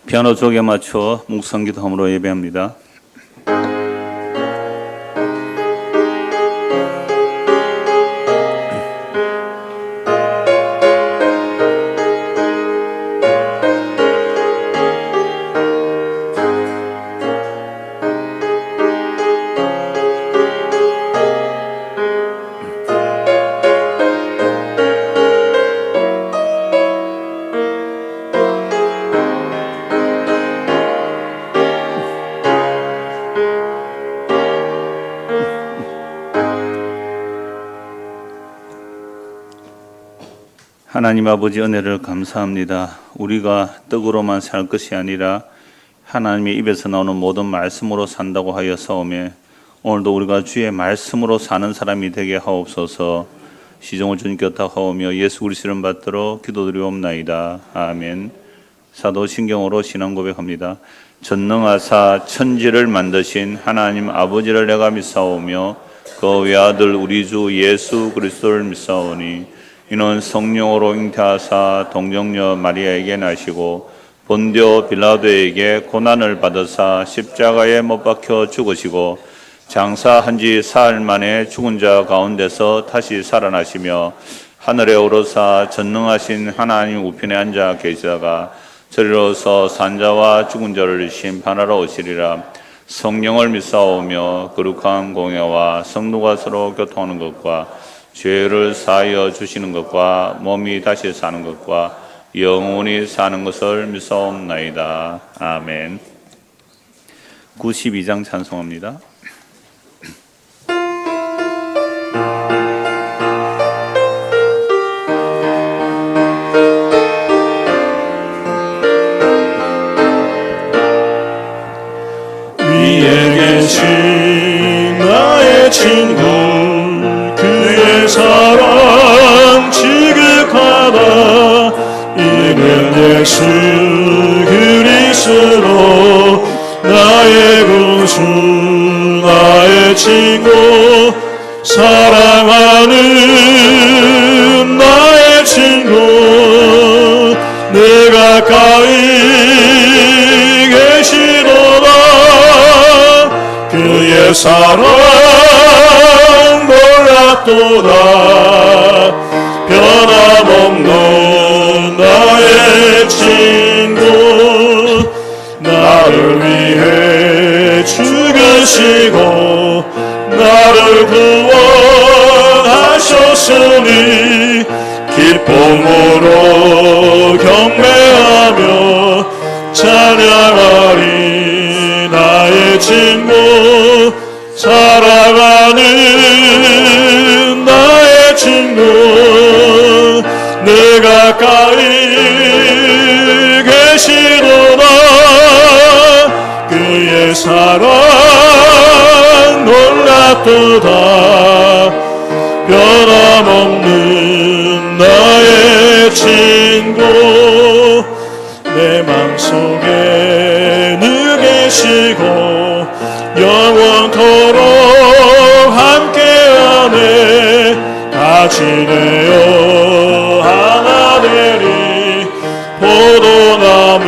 피아노 쪽에 맞춰 묵상기도함으로 예배합니다. 하나님 아버지 은혜를 감사합니다. 우리가 떡으로만 살 것이 아니라 하나님의 입에서 나오는 모든 말씀으로 산다고 하여서오매 오늘도 우리가 주의 말씀으로 사는 사람이 되게 하옵소서. 시종을 주님께 탁하오며 예수 그리스도 이름 받들어 기도드리옵나이다. 아멘. 사도신경으로 신앙 고백합니다. 전능하사 천지를 만드신 하나님 아버지를 내가 믿사오며 그 외아들 우리 주 예수 그리스도를 믿사오니 이는 성령으로 잉태하사 동정녀 마리아에게 나시고 본디오 빌라도에게 고난을 받으사 십자가에 못 박혀 죽으시고 장사한 지 사흘 만에 죽은 자 가운데서 다시 살아나시며 하늘에 오르사 전능하신 하나님 우편에 앉아 계시다가 저리로서 산자와 죽은 자를 심판하러 오시리라. 성령을 믿사오며 거룩한 공예와 성도가 서로 교통하는 것과 죄를 사하여 주시는 것과 몸이 다시 사는 것과 영원히 사는 것을 믿사옵나이다. 아멘. 92장 찬송합니다. 위에 계신 나의 친구 그의 사랑 지극하다. 이는 예수 그리스도 나의 구주 나의 친구 사랑하는 나의 친구 내 가까이 계시도다. 그의 사랑 몰랐도다. 변함없는 나의 친구 나를 위해 죽으시고 나를 구원하셨으니 기쁨으로 경배하며 찬양하리. 나의 친구 사랑하는 나의 친구 내 가까이 계시도다. 그의 사랑 놀랍도다. 변함없는 나의 친구 내 맘속에 늘 계시고 영원토록 함께하네. 같이 되어 하나 되리. 포도나무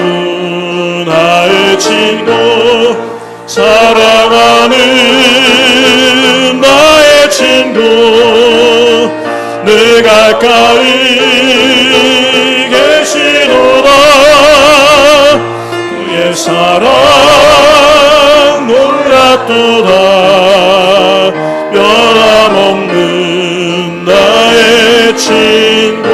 나의 친구 사랑하는 나의 친구 내 가까이 계시도다. 그의 사랑 놀랍도다. 변함없는 나의 친구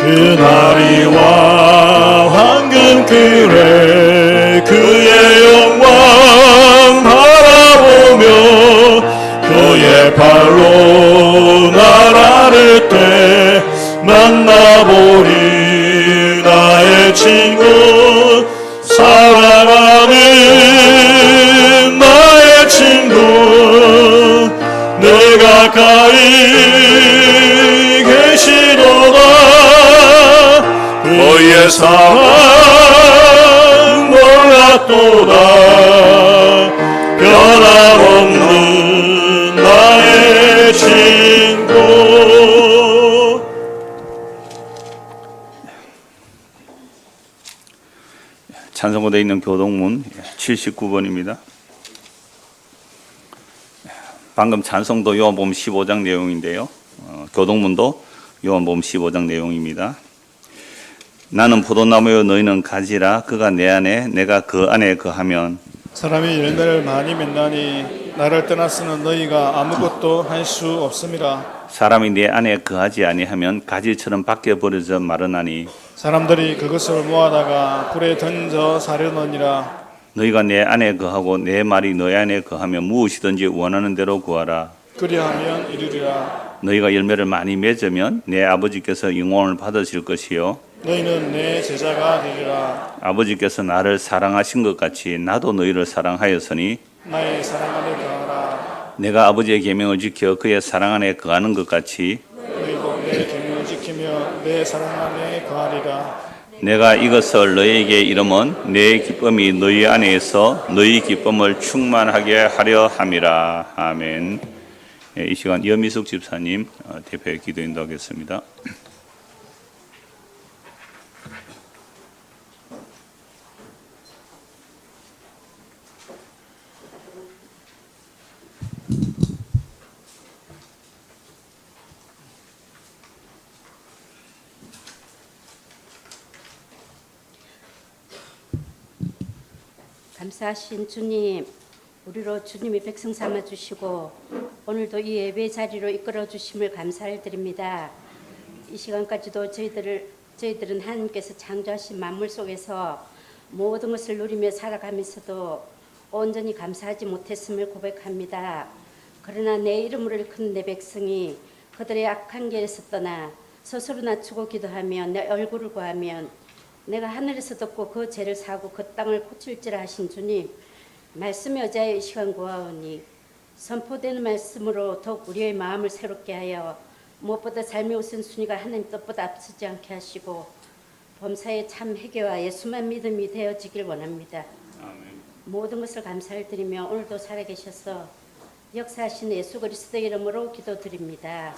그날이 와 황금길에 그의 영광 바라보며 그의 발로 나라를 때 만나보리. 나의 친구 사랑하는 나의 친구 내 가까이 계시도다. 그의 사랑 몰랐도다. 없는 나의 친구. 찬송가되어 있는 교동문 79번입니다. 방금 찬송도 요한복음 15장 내용인데요. 교동문도 요한복음 15장 내용입니다. 나는 포도나무요 너희는 가지라. 그가 내 안에 내가 그 안에 거하면 사람이 열매를 많이 맺나니 나를 떠나서는 너희가 아무것도 할 수 없음이라. 사람이 내 안에 거하지 아니하면 가지처럼 밖에 버려져 마르나니 사람들이 그것을 모아다가 불에 던져 사려느니라. 너희가 내 안에 거하고 내 말이 너희 안에 거하면 무엇이든지 원하는 대로 구하라. 그리하면 이르리라. 너희가 열매를 많이 맺으면 내 아버지께서 영광을 받으실 것이요 너희는 내 제자가 되리라. 아버지께서 나를 사랑하신 것 같이 나도 너희를 사랑하였으니 나의 사랑 안에 거하라. 내가 아버지의 계명을 지켜 그의 사랑 안에 거하는 것 같이 너희도 내 계명을 지키며 내 사랑 안에 거하리라. 내가 이것을 너희에게 이름은 내 기쁨이 너희 안에서 너희 기쁨을 충만하게 하려 함이라. 아멘. 이 시간 여미숙 집사님 대표 기도 인도하겠습니다. 감사하신 주님, 우리로 주님이 백성 삼아 주시고 오늘도 이 예배 자리로 이끌어 주심을 감사를 드립니다. 이 시간까지도 저희들은 하나님께서 창조하신 만물 속에서 모든 것을 누리며 살아가면서도 온전히 감사하지 못했음을 고백합니다. 그러나 내 이름으로 일컫는 내 백성이 그들의 악한 길에서 떠나 스스로 낮추고 기도하며 내 얼굴을 구하면 내가 하늘에서 듣고 그 죄를 사고 그 땅을 고칠지라 하신 주님, 말씀의 여자의 이 시간 구하오니 선포되는 말씀으로 더욱 우리의 마음을 새롭게 하여 무엇보다 삶의 우선순위가 하나님 뜻보다 앞서지 않게 하시고 범사의 참 회개와 예수만 믿음이 되어지길 원합니다. 아멘. 모든 것을 감사를 드리며 오늘도 살아계셔서 역사하신 예수 그리스도의 이름으로 기도드립니다.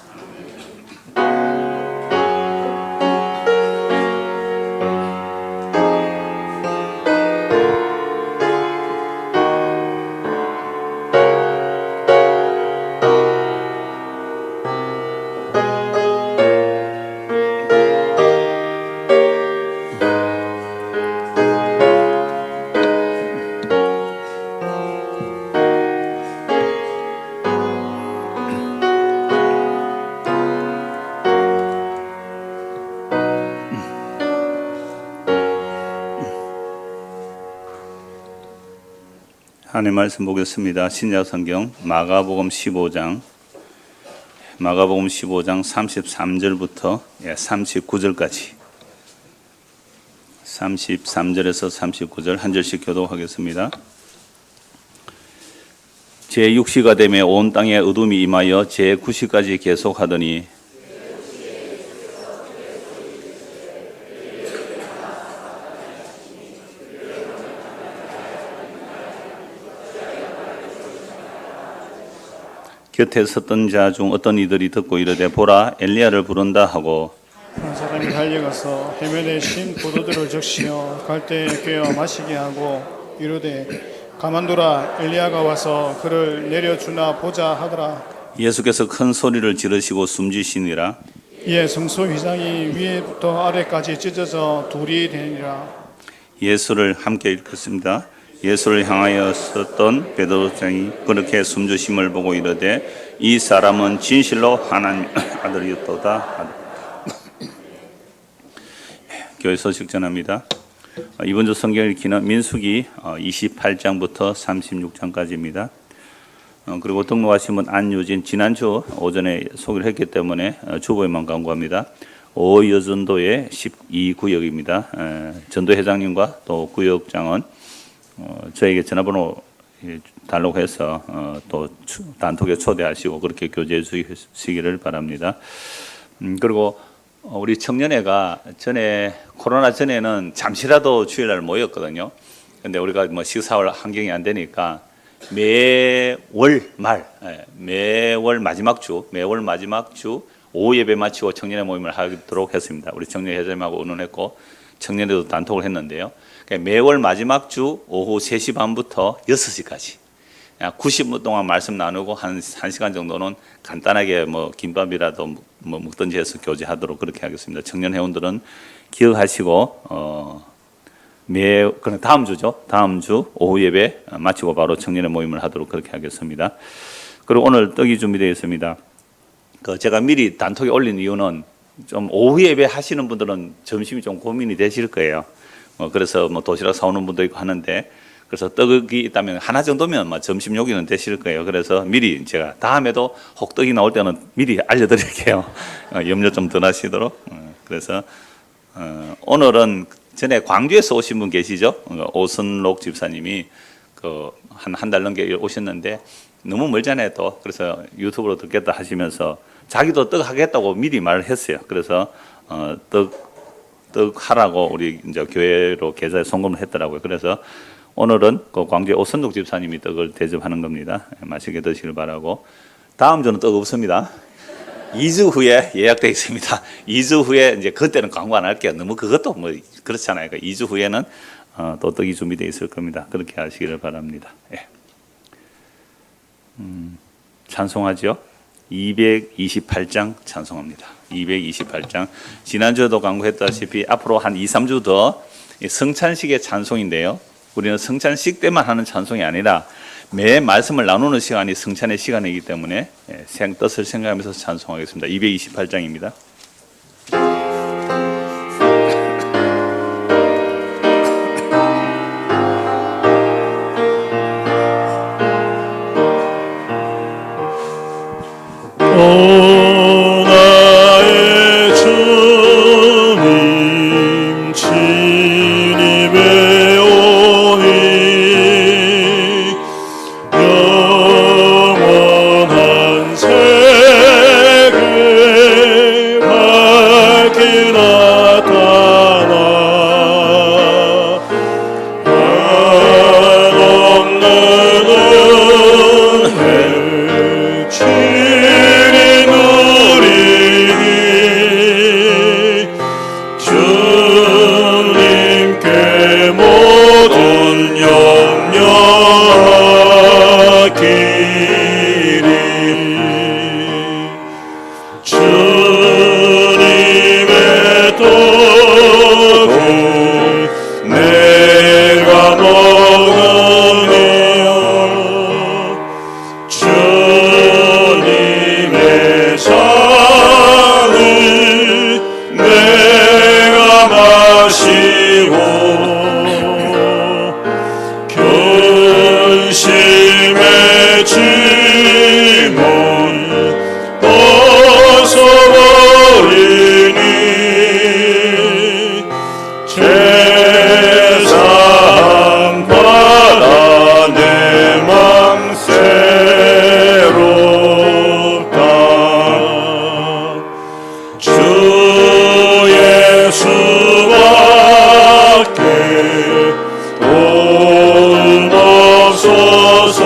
하나님 말씀 보겠습니다. 신약 성경 마가복음 15장 33절부터 39절까지 33절에서 39절 한 절씩 교독하겠습니다. 제6시가 되매 온 땅에 어둠이 임하여 제9시까지 계속하더니 곁에 섰던 자 중 어떤 이들이 듣고 이르되 보라 엘리야를 부른다 하고 한 사람이 달려가서 해면에 신 포도주를 적시며 갈대에 꿰어 마시게 하고 이르되 가만두라 엘리야가 와서 그를 내려주나 보자 하더라. 예수께서 큰 소리를 지르시고 숨지시니라. 이에 성소 휘장이 위에부터 아래까지 찢어져 둘이 되니라. 예수를 함께 읽겠습니다. 예수를 향하여 섰던 베드로장이 그렇게 숨주심을 보고 이르되 이 사람은 진실로 하나님 아들이었도다. 교회 소식 전합니다. 이번 주 성경 읽기는 민수기 28장부터 36장까지입니다. 그리고 등록하신 분 안유진 지난주 오전에 소개를 했기 때문에 주보에만 간구합니다. 오여전도의 12구역입니다. 전도회장님과 또 구역장은 저에게 전화번호 달라고 해서 또 단톡에 초대하시고 그렇게 교제해 주시기를 바랍니다. 그리고 우리 청년회가 전에 코로나 전에는 잠시라도 주일날 모였거든요. 근데 우리가 뭐 식사할 환경이 안 되니까 매월 마지막 주 오후 예배 마치고 청년의 모임을 하도록 했습니다. 우리 청년 회장님하고 의논했고 청년회도 단톡을 했는데요. 그러니까 매월 마지막 주 오후 3시 반부터 6시까지 90분 동안 말씀 나누고 한 1시간 정도는 간단하게 뭐 김밥이라도 뭐 먹든지 해서 교제하도록 그렇게 하겠습니다. 청년 회원들은 기억하시고 그럼 다음 주죠. 다음 주 오후 예배 마치고 바로 청년의 모임을 하도록 그렇게 하겠습니다. 그리고 오늘 떡이 준비되어 있습니다. 제가 미리 단톡에 올린 이유는 좀 오후 예배 하시는 분들은 점심이 좀 고민이 되실 거예요. 그래서 뭐 도시락 사오는 분도 있고 하는데 그래서 떡이 있다면 하나 정도면 뭐 점심 요기는 되실 거예요. 그래서 미리 제가 다음에도 혹 떡이 나올 때는 미리 알려드릴게요. 염려 좀 덜 하시도록. 그래서 오늘은 전에 광주에서 오신 분 계시죠? 오선록 집사님이 한 달 넘게 오셨는데 너무 멀잖아요 또. 그래서 유튜브로 듣겠다 하시면서 자기도 떡 하겠다고 미리 말을 했어요. 그래서 떡 하라고 우리 이제 교회로 계좌에 송금을 했더라고요. 그래서 오늘은 그 광주의 오선록 집사님이 떡을 대접하는 겁니다. 맛있게 드시길 바라고. 다음 주는 떡 없습니다. 2주 후에 예약되어 있습니다. 2주 후에 이제 그때는 광고 안 할게요. 너무 그것도 뭐 그렇잖아요. 2주 후에는 또 떡이 준비되어 있을 겁니다. 그렇게 하시기를 바랍니다. 예. 찬송하죠. 228장 찬송합니다. 228장. 지난주에도 광고했다시피 앞으로 한 2, 3주 더 성찬식의 찬송인데요. 우리는 성찬식 때만 하는 찬송이 아니라 매 말씀을 나누는 시간이 성찬의 시간이기 때문에 뜻을 생각하면서 찬송하겠습니다. 228장입니다. 오 나의 주님 진입에 오니 영원한 세계 밝게 나타나 한없는 은혜 친히 누리니 주님께 모든 염려하기를 주님의 떡을 내가 먹으며 주님의 상을 내가 마시고 근심의 짐을 벗어버리니 제사함 받아 내 맘 새롭다 주 예수밖에 돈 없어서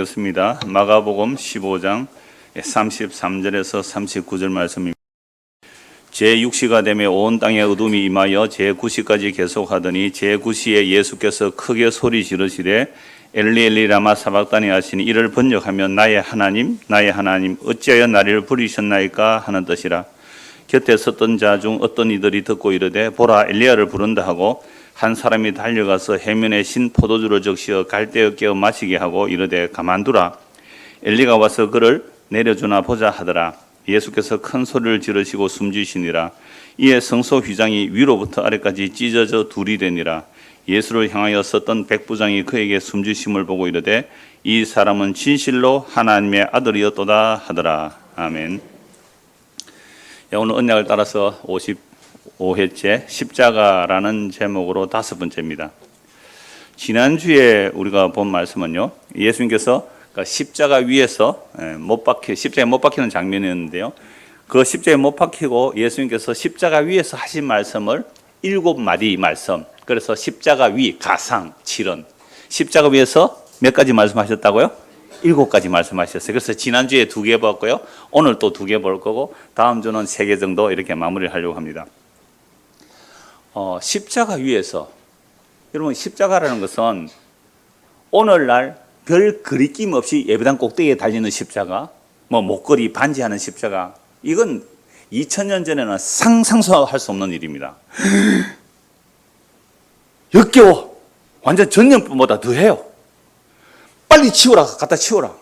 읽겠습니다. 마가복음 15장 33절에서 39절 말씀입니다. 제6시가 되매 온 땅에 어둠이 임하여 제9시까지 계속하더니 제9시에 예수께서 크게 소리 지르시되 엘리 엘리 라마 사박다니 하시니 이를 번역하면 나의 하나님 어찌하여 나를 부르셨나이까 하는 뜻이라. 곁에 섰던 자 중 어떤 이들이 듣고 이르되 보라 엘리야를 부른다 하고 한 사람이 달려가서 해면에 신 포도주를 적시어 갈대에 깨어 마시게 하고 이르되 가만두라 엘리가 와서 그를 내려주나 보자 하더라. 예수께서 큰 소리를 지르시고 숨지시니라. 이에 성소 휘장이 위로부터 아래까지 찢어져 둘이 되니라. 예수를 향하여 섰던 백부장이 그에게 숨지심을 보고 이르되 이 사람은 진실로 하나님의 아들이었도다 하더라. 아멘. 오늘 언약을 따라서 55회째 십자가라는 제목으로 5번째입니다. 지난주에 우리가 본 말씀은요, 예수님께서 십자가 위에서 십자가에 못 박히는 장면이었는데요. 그 십자가에 못 박히고 예수님께서 십자가 위에서 하신 말씀을 7마디 말씀. 그래서 십자가 위, 가상, 칠언. 십자가 위에서 몇 가지 말씀하셨다고요? 7가지 말씀하셨어요. 그래서 지난주에 2개 봤고요. 오늘 또 2개 볼 거고 다음 주는 3개 정도 이렇게 마무리를 하려고 합니다. 십자가 위에서 여러분 십자가라는 것은 오늘날 별 그리낌 없이 예배당 꼭대기에 달리는 십자가, 뭐 목걸이 반지하는 십자가, 이건 2000년 전에는 상상도 할 수 없는 일입니다. 역겨워. 완전 전염병보다 더해요. 빨리 치워라, 갖다 치워라.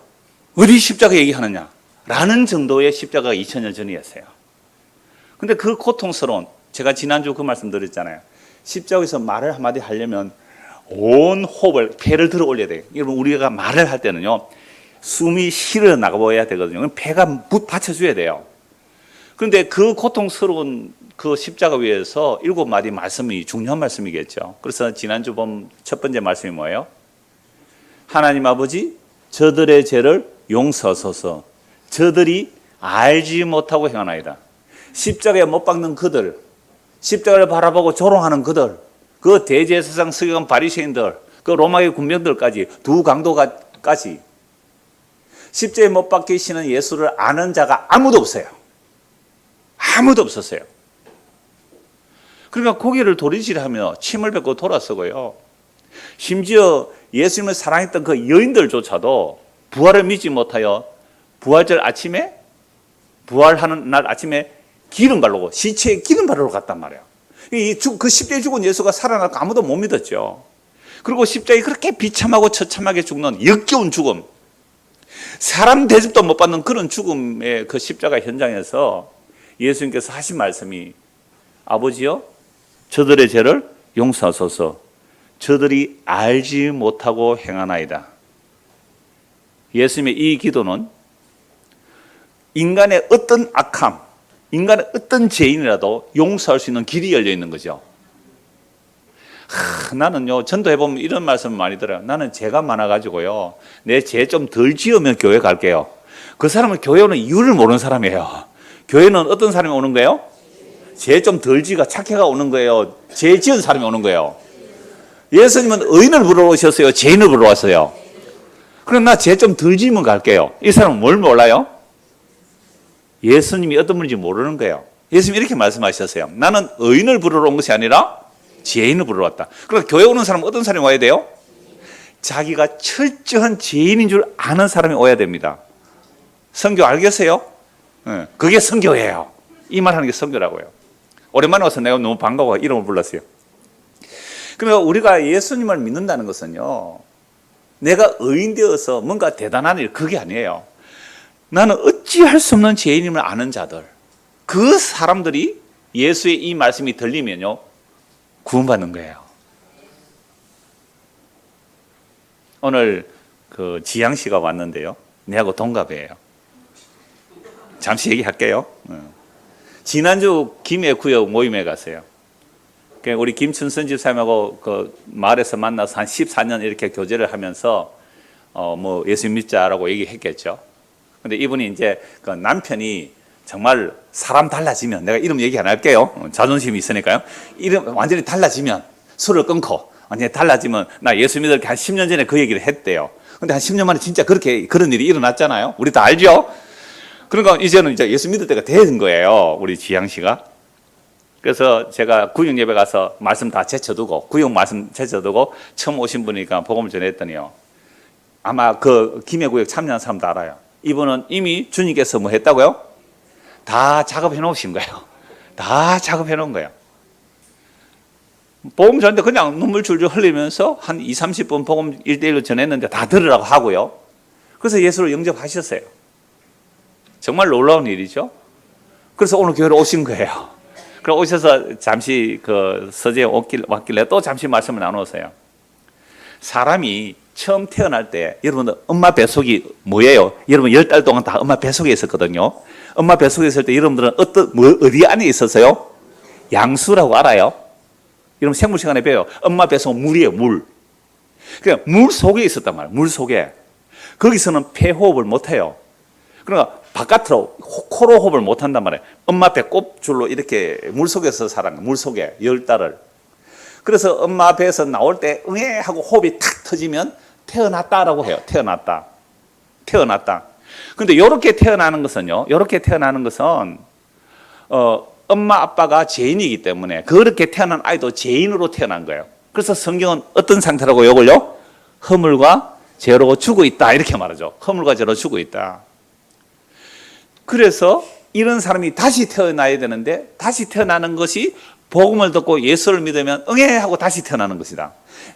어디 십자가 얘기하느냐 라는 정도의 십자가가 2000년 전이었어요. 근데 그 고통스러운, 제가 지난주 그 말씀 드렸잖아요. 십자가에서 말을 한마디 하려면 온 호흡을, 폐를 들어 올려야 돼요. 여러분, 우리가 말을 할 때는요, 숨이 실어 나가봐야 되거든요. 폐가 받쳐줘야 돼요. 그런데 그 고통스러운 그 십자가 위에서 7마디 말씀이 중요한 말씀이겠죠. 그래서 지난주 본 첫 번째 말씀이 뭐예요? 하나님 아버지, 저들의 죄를 용서하소서. 저들이 알지 못하고 행하나이다. 십자가에 못 박는 그들, 십자가를 바라보고 조롱하는 그들, 그 대제사장 서기관 바리새인들, 그 로마의 군병들까지, 두 강도까지 십자가에 못 박히시는 예수를 아는 자가 아무도 없어요. 아무도 없었어요. 그러니까 고개를 도리질하며 침을 뱉고 돌아서고요. 심지어 예수님을 사랑했던 그 여인들조차도 부활을 믿지 못하여 부활절 아침에, 부활하는 날 아침에 기름 바르고, 시체에 기름 바르러 갔단 말이에요. 그 십자가에 죽은 예수가 살아나고 아무도 못 믿었죠. 그리고 십자가에 그렇게 비참하고 처참하게 죽는 역겨운 죽음, 사람 대접도 못 받는 그런 죽음의 그 십자가 현장에서 예수님께서 하신 말씀이 아버지여, 저들의 죄를 용서하소서. 저들이 알지 못하고 행하나이다. 예수님의 이 기도는 인간의 어떤 악함, 인간의 어떤 죄인이라도 용서할 수 있는 길이 열려 있는 거죠. 나는요, 전도해보면 이런 말씀 많이 들어요. 나는 죄가 많아가지고요, 내 죄 좀 덜 지으면 교회 갈게요. 그 사람은 교회 오는 이유를 모르는 사람이에요. 교회는 어떤 사람이 오는 거예요? 죄 좀 덜 지가 착해가 오는 거예요? 죄 지은 사람이 오는 거예요? 예수님은 의인을 부르러 오셨어요? 죄인을 부르러 왔어요? 그럼 나 죄 좀 덜 지으면 갈게요. 이 사람은 뭘 몰라요? 예수님이 어떤 분인지 모르는 거예요. 예수님이 이렇게 말씀하셨어요. 나는 의인을 부르러 온 것이 아니라 죄인을 부르러 왔다. 그러니까 교회 오는 사람은 어떤 사람이 와야 돼요? 자기가 철저한 죄인인 줄 아는 사람이 와야 됩니다. 선교 알겠어요? 네, 그게 선교예요. 이 말하는 게 선교라고요. 오랜만에 와서 내가 너무 반가워 이름을 불렀어요. 그러니까 우리가 예수님을 믿는다는 것은요, 내가 의인 되어서 뭔가 대단한 일, 그게 아니에요. 나는 어찌할 수 없는 죄인임을 아는 자들, 그 사람들이 예수의 이 말씀이 들리면요, 구원받는 거예요. 오늘 그 지양 씨가 왔는데요, 내하고 동갑이에요. 잠시 얘기할게요. 지난주 김해구역 모임에 갔어요. 우리 김춘선 집사님하고 그 마을에서 만나서 한 14년 이렇게 교제를 하면서 뭐 예수 믿자라고 얘기했겠죠. 근데 이분이 이제 그 남편이 정말 사람 달라지면, 내가 이름 얘기 안 할게요. 자존심이 있으니까요. 이름 완전히 달라지면, 술을 끊고 완전히 달라지면 나 예수 믿을 게 한 10년 전에 그 얘기를 했대요. 근데 한 10년 만에 진짜 그런 일이 일어났잖아요. 우리 다 알죠? 그러니까 이제는 이제 예수 믿을 때가 된 거예요. 우리 지양 씨가. 그래서 제가 구역 예배 가서 말씀 다 제쳐두고, 구역 말씀 제쳐두고, 처음 오신 분이니까 복음을 전했더니요. 아마 그 김해구역 참여한 사람도 알아요. 이분은 이미 주님께서 뭐 했다고요? 다 작업해 놓으신 거예요. 다 작업해 놓은 거예요. 복음 전때 그냥 눈물 줄줄 흘리면서 한 2, 30분 복음 1대1로 전했는데 다 들으라고 하고요. 그래서 예수를 영접하셨어요. 정말 놀라운 일이죠. 그래서 오늘 교회로 오신 거예요. 그럼 오셔서 잠시 그 서재에 왔길래 또 잠시 말씀을 나누었어요. 사람이 처음 태어날 때 여러분 엄마 뱃속이 뭐예요? 여러분 10달 동안 다 엄마 뱃속에 있었거든요. 엄마 뱃속에 있을 때 여러분들은 어디 안에 있었어요? 양수라고 알아요? 여러분 생물 시간에 배워요. 엄마 뱃속은 물이에요, 물. 그냥 물 속에 있었단 말이에요. 물 속에. 거기서는 폐호흡을 못 해요. 그러니까 바깥으로 코로 호흡을 못 한단 말이에요. 엄마 배 꼽줄로 이렇게 물 속에서 살아간 거예요. 물 속에 10달을. 그래서 엄마 배에서 나올 때 응애 하고 호흡이 탁 터지면 태어났다라고 해요. 태어났다. 근데 이렇게 태어나는 것은요. 엄마 아빠가 죄인이기 때문에 그렇게 태어난 아이도 죄인으로 태어난 거예요. 그래서 성경은 어떤 상태라고 이걸요? 허물과 죄로 죽어 있다 이렇게 말하죠. 허물과 죄로 죽어 있다. 그래서 이런 사람이 다시 태어나야 되는데 다시 태어나는 것이 복음을 듣고 예수를 믿으면 응애 하고 다시 태어나는 것이다.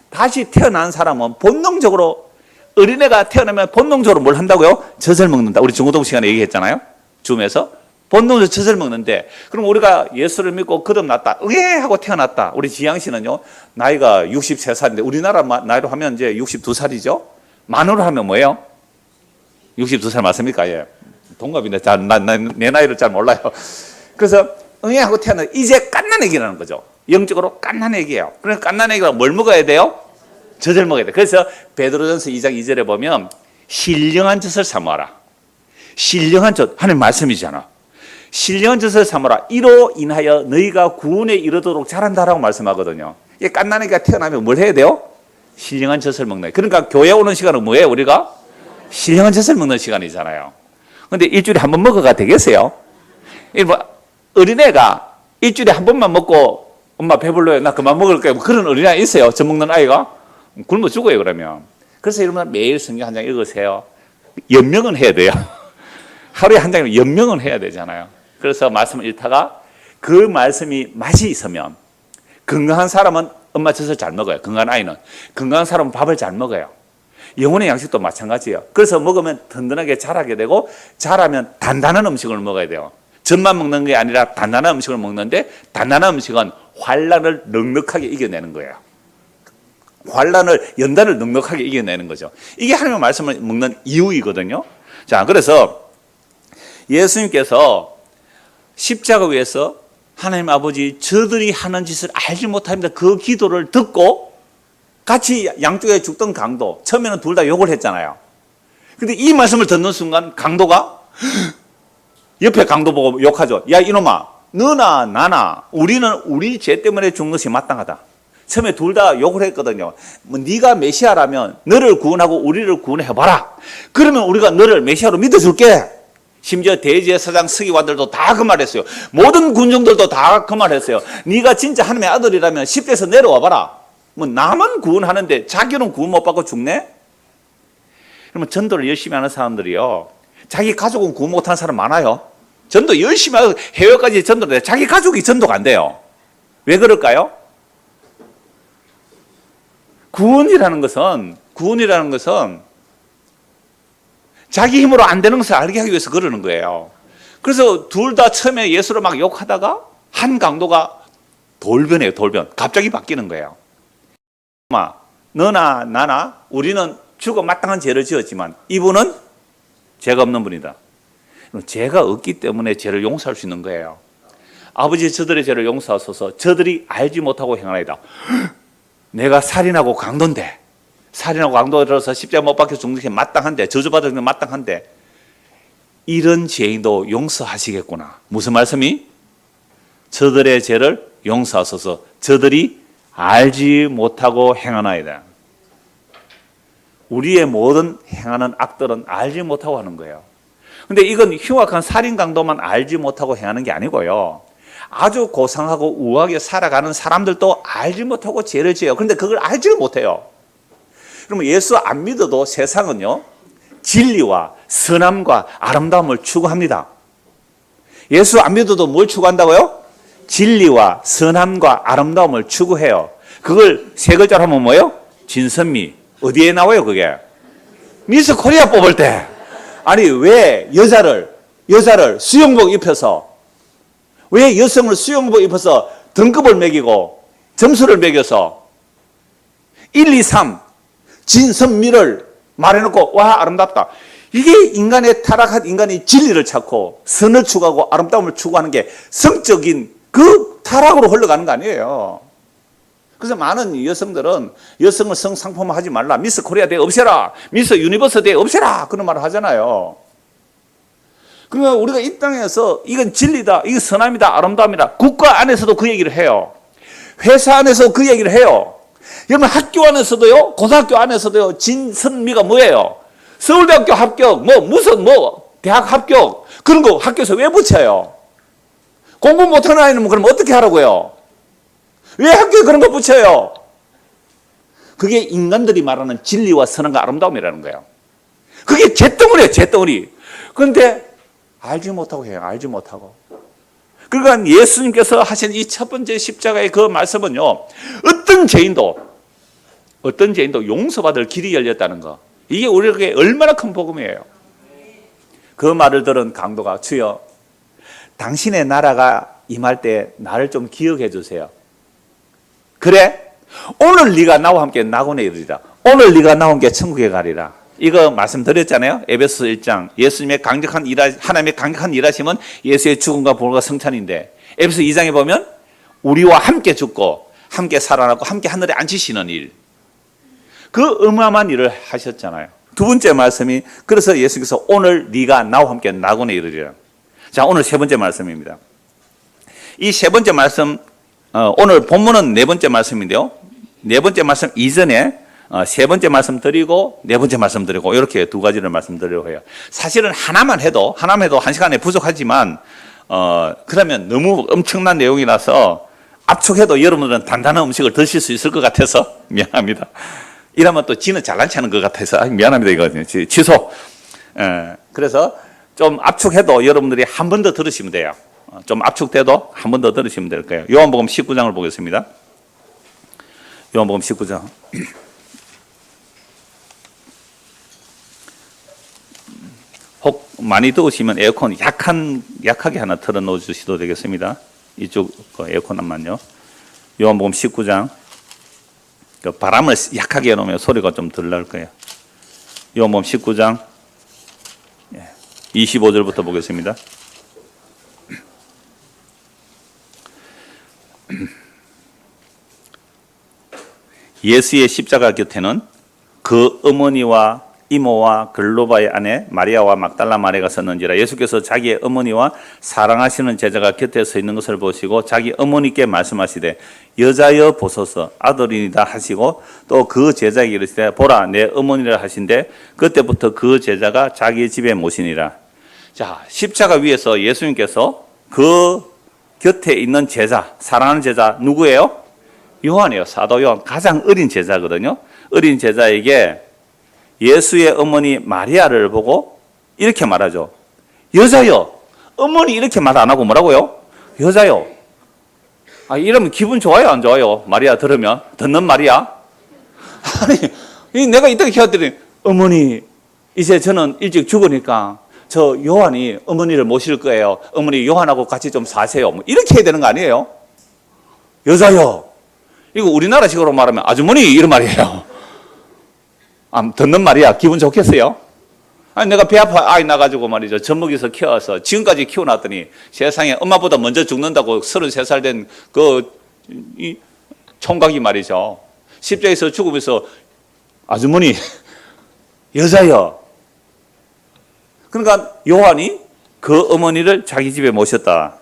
다시 태어난 사람은 본능적으로 어린애가 태어나면 본능적으로 뭘 한다고요? 젖을 먹는다. 우리 중고등 시간에 얘기했잖아요. 줌에서 본능적으로 젖을 먹는데 그럼 우리가 예수를 믿고 거듭났다. 응애 하고 태어났다. 우리 지양 씨는요. 나이가 63살인데 우리나라 나이로 하면 이제 62살이죠. 만으로 하면 뭐예요? 62살 맞습니까? 예. 동갑인데 내 나이를 잘 몰라요. 그래서 응애하고 태어나 이제 갓난 애기라는 거죠. 영적으로 갓난 애기예요. 그러니까 갓난 애기가 뭘 먹어야 돼요? 젖을 먹어야 돼요. 그래서 베드로전서 2장 2절에 보면 신령한 젖을 삼아라. 신령한 젖, 하나님 말씀이잖아. 신령한 젖을 삼아라. 이로 인하여 너희가 구원에 이르도록 자란다라고 말씀하거든요. 이 갓난 애기가 태어나면 뭘 해야 돼요? 신령한 젖을 먹는 거예요. 그러니까 교회 오는 시간은 뭐예요? 우리가 신령한 젖을 먹는 시간이잖아요. 근데 일주일에 한 번 먹어가 되겠어요? 어린애가 일주일에 한 번만 먹고 엄마 배불러요. 나 그만 먹을게요. 그런 어린애 있어요? 젖 먹는 아이가? 굶어 죽어요, 그러면. 그래서 여러분 매일 성경 한 장 읽으세요. 연명은 해야 돼요. 하루에 한 장이면 연명은 해야 되잖아요. 그래서 말씀을 읽다가 그 말씀이 맛이 있으면 건강한 사람은 엄마 젖을 잘 먹어요. 건강한 아이는. 건강한 사람은 밥을 잘 먹어요. 영혼의 양식도 마찬가지예요. 그래서 먹으면 든든하게 자라게 되고 자라면 단단한 음식을 먹어야 돼요. 젖만 먹는 게 아니라 단단한 음식을 먹는데 단단한 음식은 환난을 넉넉하게 이겨내는 거예요. 연단을 넉넉하게 이겨내는 거죠. 이게 하나님의 말씀을 먹는 이유이거든요. 자, 그래서 예수님께서 십자가 위에서 하나님 아버지 저들이 하는 짓을 알지 못합니다. 그 기도를 듣고 같이 양쪽에 죽던 강도, 처음에는 둘 다 욕을 했잖아요. 근데 이 말씀을 듣는 순간 강도가 옆에 강도 보고 욕하죠. 야 이놈아, 너나 나나 우리는 우리 죄 때문에 죽는 것이 마땅하다. 처음에 둘 다 욕을 했거든요. 뭐 네가 메시아라면 너를 구원하고 우리를 구원해봐라. 그러면 우리가 너를 메시아로 믿어줄게. 심지어 대제사장 서기관들도 다 그 말했어요. 모든 군중들도 다 그 말했어요. 네가 진짜 하나님의 아들이라면 10대에서 내려와봐라. 뭐 남은 구원하는데 자기는 구원 못 받고 죽네? 그러면 전도를 열심히 하는 사람들이요. 자기 가족은 구원 못하는 사람 많아요. 전도 열심히 하고 해외까지 전도를 해. 자기 가족이 전도가 안 돼요. 왜 그럴까요? 구원이라는 것은 자기 힘으로 안 되는 것을 알게 하기 위해서 그러는 거예요. 그래서 둘 다 처음에 예수를 막 욕하다가 한 강도가 돌변해요. 돌변. 갑자기 바뀌는 거예요. 너나 나나 우리는 죽어 마땅한 죄를 지었지만 이분은 죄가 없는 분이다. 죄가 없기 때문에 죄를 용서할 수 있는 거예요. 아버지 저들의 죄를 용서하소서. 저들이 알지 못하고 행하나이다. 내가 살인하고 강도인데 살인하고 강도가 들어서 십자가 못 박혀 죽는 게 마땅한데 저주받은 게 마땅한데 이런 죄인도 용서하시겠구나. 무슨 말씀이? 저들의 죄를 용서하소서. 저들이 알지 못하고 행하나이다. 우리의 모든 행하는 악들은 알지 못하고 하는 거예요. 근데 이건 흉악한 살인 강도만 알지 못하고 행하는 게 아니고요. 아주 고상하고 우아하게 살아가는 사람들도 알지 못하고 죄를 지어요. 그런데 그걸 알지를 못해요. 그러면 예수 안 믿어도 세상은요, 진리와 선함과 아름다움을 추구합니다. 예수 안 믿어도 뭘 추구한다고요? 진리와 선함과 아름다움을 추구해요. 그걸 세 글자로 하면 뭐예요? 진선미. 어디에 나와요, 그게? 미스 코리아 뽑을 때. 아니, 왜 여자를 수영복 입혀서, 왜 여성을 수영복 입혀서 등급을 매기고 점수를 매겨서 1, 2, 3 진선미를 말해놓고 와 아름답다. 이게 인간의 타락한 인간이 진리를 찾고 선을 추구하고 아름다움을 추구하는 게 성적인 그 타락으로 흘러가는 거 아니에요. 그래서 많은 여성들은 여성을 성상품화하지 말라. 미스 코리아 대회 없애라. 미스 유니버스 대회 없애라. 그런 말을 하잖아요. 그러니까 우리가 이 땅에서 이건 진리다, 이건 선함이다, 아름다움이다. 국가 안에서도 그 얘기를 해요. 회사 안에서 그 얘기를 해요. 여러분 학교 안에서도요, 고등학교 안에서도요, 진선미가 뭐예요? 서울대학교 합격, 무슨 대학 합격, 그런 거 학교에서 왜 붙여요? 공부 못하는 아이는 그럼 어떻게 하라고요? 왜 학교에 그런 거 붙여요? 그게 인간들이 말하는 진리와 선함과 아름다움이라는 거예요. 그게 잿덩어리예요, 잿덩어리. 그런데 알지 못하고 해요, 알지 못하고. 그러니까 예수님께서 하신 이 첫 번째 십자가의 그 말씀은요, 어떤 죄인도 용서받을 길이 열렸다는 거. 이게 우리에게 얼마나 큰 복음이에요. 그 말을 들은 강도가, 주여, 당신의 나라가 임할 때 나를 좀 기억해 주세요. 그래? 오늘 네가 나와 함께 낙원에 이르리라. 오늘 네가 나와 함께 천국에 가리라. 이거 말씀드렸잖아요. 에베소 1장. 하나님의 강력한 일하심은 예수의 죽음과 부활과 성찬인데, 에베소 2장에 보면 우리와 함께 죽고 함께 살아나고 함께 하늘에 앉히시는 일. 그 어마어마한 일을 하셨잖아요. 두 번째 말씀이, 그래서 예수께서 오늘 네가 나와 함께 낙원에 이르리라. 자, 오늘 세 번째 말씀입니다. 이 세 번째 말씀, 오늘 본문은 네 번째 말씀인데요. 네 번째 말씀 이전에 세 번째 말씀 드리고 네 번째 말씀 드리고 이렇게 두 가지를 말씀드리려고 해요. 사실은 하나만 해도 한 시간에 부족하지만 그러면 너무 엄청난 내용이라서 압축해도 여러분들은 단단한 음식을 드실 수 있을 것 같아서 미안합니다. 이러면 또 지는 잘난 체하는 것 같아서 미안합니다. 이거 취소. 그래서 좀 압축해도 여러분들이 한 번 더 들으시면 돼요. 좀 압축돼도 한 번 더 들으시면 될 거예요. 요한복음 19장을 보겠습니다. 요한복음 19장. 혹 많이 더우시면 에어컨 약하게 하나 틀어 놓어 주셔도 되겠습니다. 이쪽 에어컨만요. 요한복음 19장. 바람을 약하게 해놓으면 소리가 좀 덜 날 거예요. 요한복음 19장 25절부터 보겠습니다. 예수의 십자가 곁에는 그 어머니와 이모와 글로바의 아내 마리아와 막달라 마리아가 섰는지라. 예수께서 자기의 어머니와 사랑하시는 제자가 곁에 서 있는 것을 보시고 자기 어머니께 말씀하시되 여자여 보소서 아들이다 하시고 또 그 제자에게 이르시되 보라 내 어머니라 하신데 그때부터 그 제자가 자기 집에 모시니라. 자, 십자가 위에서 예수님께서 그 곁에 있는 제자, 사랑하는 제자 누구예요? 요한이에요. 사도 요한. 가장 어린 제자거든요. 어린 제자에게 예수의 어머니 마리아를 보고 이렇게 말하죠. 여자요. 어머니 이렇게 말 안 하고 뭐라고요? 여자요. 이러면 기분 좋아요, 안 좋아요? 마리아 들으면? 듣는 마리아? 아니, 내가 이렇게 해왔더니 어머니, 이제 저는 일찍 죽으니까 저 요한이 어머니를 모실 거예요. 어머니 요한하고 같이 좀 사세요. 뭐 이렇게 해야 되는 거 아니에요? 여자요. 이거 우리나라식으로 말하면 아주머니 이런 말이에요. 듣는 말이야. 기분 좋겠어요? 아니, 내가 배 아파 아이 나가지고 말이죠. 젖먹이서 키워서 지금까지 키워놨더니 세상에 엄마보다 먼저 죽는다고 33살 된 이 총각이 말이죠. 십자에서 죽으면서 아주머니, 여자여. 그러니까 요한이 그 어머니를 자기 집에 모셨다.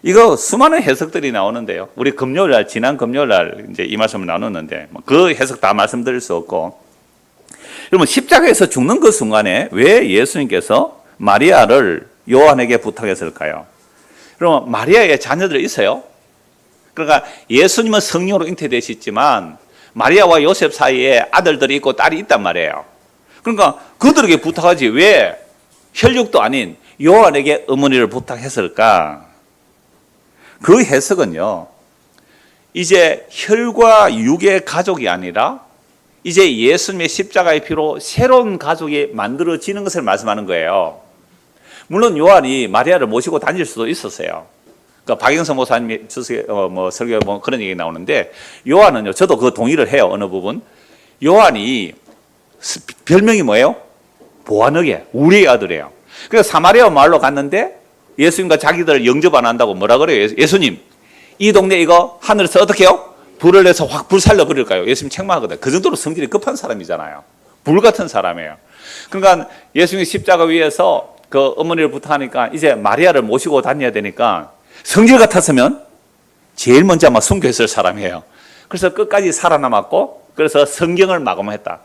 이거 수많은 해석들이 나오는데요. 우리 지난 금요일 날 이제 이 말씀을 나눴는데 그 해석 다 말씀드릴 수 없고 여러분 십자가에서 죽는 그 순간에 왜 예수님께서 마리아를 요한에게 부탁했을까요? 그러면 마리아의 자녀들이 있어요. 그러니까 예수님은 성령으로 잉태되셨지만 마리아와 요셉 사이에 아들들이 있고 딸이 있단 말이에요. 그러니까 그들에게 부탁하지 왜 혈육도 아닌 요한에게 어머니를 부탁했을까? 그 해석은요, 이제 혈과 육의 가족이 아니라 이제 예수님의 십자가의 피로 새로운 가족이 만들어지는 것을 말씀하는 거예요. 물론 요한이 마리아를 모시고 다닐 수도 있었어요. 그러니까 박영선 목사님이 설교에 보면 그런 얘기 나오는데, 요한은요, 저도 그 동의를 해요. 어느 부분. 요한이 별명이 뭐예요? 보아너게, 우리의 아들이에요. 그래서 사마리아 마을로 갔는데 예수님과 자기들을 영접 안 한다고 뭐라 그래요? 예수님, 이 동네 이거 하늘에서 어떻게 해요? 불을 내서 확 불살려 버릴까요? 예수님 책망하거든요. 그 정도로 성질이 급한 사람이잖아요. 불 같은 사람이에요. 그러니까 예수님이 십자가 위에서 그 어머니를 부탁하니까 이제 마리아를 모시고 다녀야 되니까 성질 같았으면 제일 먼저 아마 순교했을 사람이에요. 그래서 끝까지 살아남았고, 그래서 성경을 마감했다.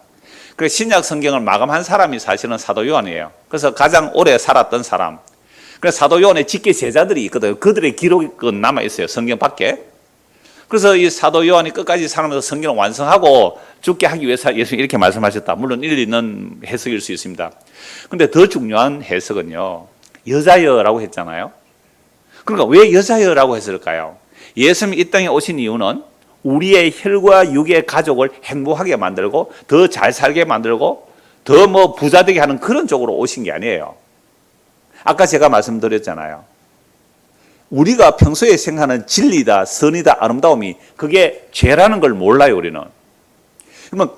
그 신약 성경을 마감한 사람이 사실은 사도 요한이에요. 그래서 가장 오래 살았던 사람. 그래서 사도 요한의 직계 제자들이 있거든요. 그들의 기록은 남아 있어요. 성경 밖에. 그래서 이 사도 요한이 끝까지 살면서 성경을 완성하고 죽게 하기 위해서 예수님이 이렇게 말씀하셨다. 물론 일리 있는 해석일 수 있습니다. 근데 더 중요한 해석은요, 여자여라고 했잖아요. 그러니까 왜 여자여라고 했을까요? 예수님이 이 땅에 오신 이유는 우리의 혈과 육의 가족을 행복하게 만들고 더 잘 살게 만들고 더 부자 되게 하는 그런 쪽으로 오신 게 아니에요. 아까 제가 말씀드렸잖아요. 우리가 평소에 생각하는 진리다, 선이다, 아름다움이 그게 죄라는 걸 몰라요, 우리는. 그러면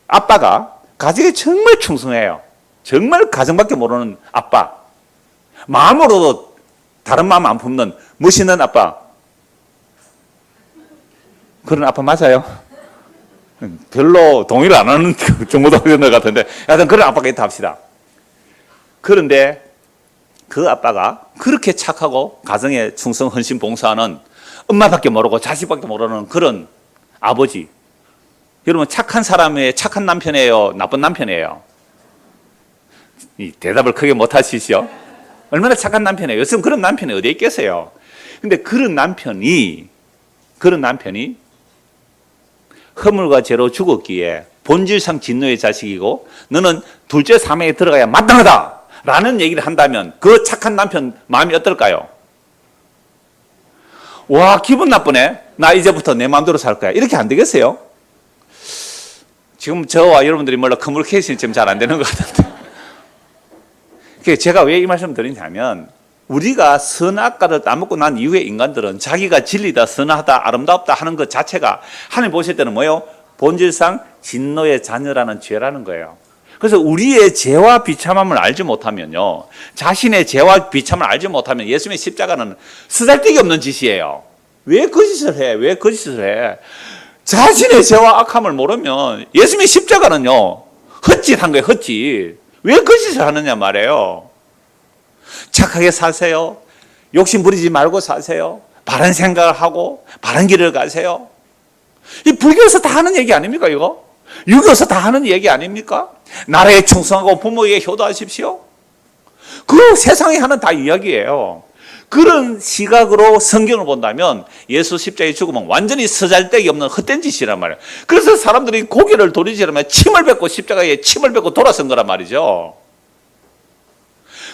아빠가 가정에 정말 충성해요. 정말 가정밖에 모르는 아빠. 마음으로도 다른 마음 안 품는 멋있는 아빠. 그런 아빠 맞아요? 별로 동의를 안 하는 정보도 있는 것 같은데, 하여튼 그런 아빠가 있다 합시다. 그런데 그 아빠가 그렇게 착하고 가정에 충성, 헌신, 봉사하는 엄마밖에 모르고 자식밖에 모르는 그런 아버지. 여러분, 착한 사람의 착한 남편이에요? 나쁜 남편이에요? 이 대답을 크게 못 하시죠? 얼마나 착한 남편이에요? 요즘 그런 남편이 어디에 있겠어요? 근데 그런 남편이 허물과 죄로 죽었기에 본질상 진노의 자식이고 너는 둘째 사명에 들어가야 마땅하다 라는 얘기를 한다면 그 착한 남편 마음이 어떨까요? 와, 기분 나쁘네. 나 이제부터 내 마음대로 살 거야. 이렇게 안 되겠어요? 지금 저와 여러분들이 몰라 커뮤니케이션이 좀 잘 안 되는 것 같은데. 제가 왜 이 말씀 드리냐면, 우리가 선악과를 따먹고 난 이후에 인간들은 자기가 진리다, 선하다, 아름답다 하는 것 자체가 하나님 보실 때는 뭐예요? 본질상 진노의 자녀라는 죄라는 거예요. 그래서 우리의 죄와 비참함을 알지 못하면요, 자신의 죄와 비참함을 알지 못하면 예수님의 십자가는 쓰잘데기 없는 짓이에요. 왜 그 짓을 해? 왜 그 짓을 해? 자신의 죄와 악함을 모르면 예수님의 십자가는요, 헛짓한 거예요, 헛짓. 왜 그 짓을 하느냐 말이에요. 착하게 사세요. 욕심 부리지 말고 사세요. 바른 생각을 하고 바른 길을 가세요. 이 불교에서 다 하는 얘기 아닙니까, 이거? 유교에서 다 하는 얘기 아닙니까? 나라에 충성하고 부모에게 효도하십시오. 그 세상에 하는 다 이야기예요. 그런 시각으로 성경을 본다면 예수 십자가의 죽음은 완전히 쓰잘데기 없는 헛된 짓이란 말이에요. 그래서 사람들이 고개를 돌리지라면 침을 뱉고 십자가에 침을 뱉고 돌아선 거란 말이죠.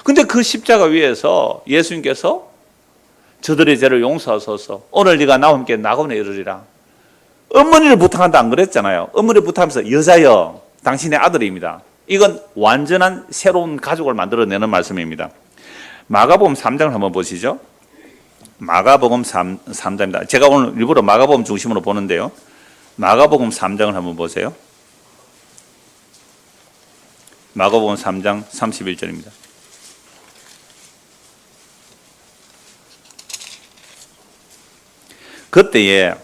근데 그 십자가 위에서 예수님께서 저들의 죄를 용서하소서, 오늘 네가 나와 함께 낙원에 이르리라. 어머니를 부탁한다 안 그랬잖아요. 어머니를 부탁하면서 여자여, 당신의 아들입니다. 이건 완전한 새로운 가족을 만들어내는 말씀입니다. 마가복음 3장을 한번 보시죠. 마가복음 3장입니다. 제가 오늘 일부러 마가복음 중심으로 보는데요. 마가복음 3장을 한번 보세요. 마가복음 3장 31절입니다. 그때에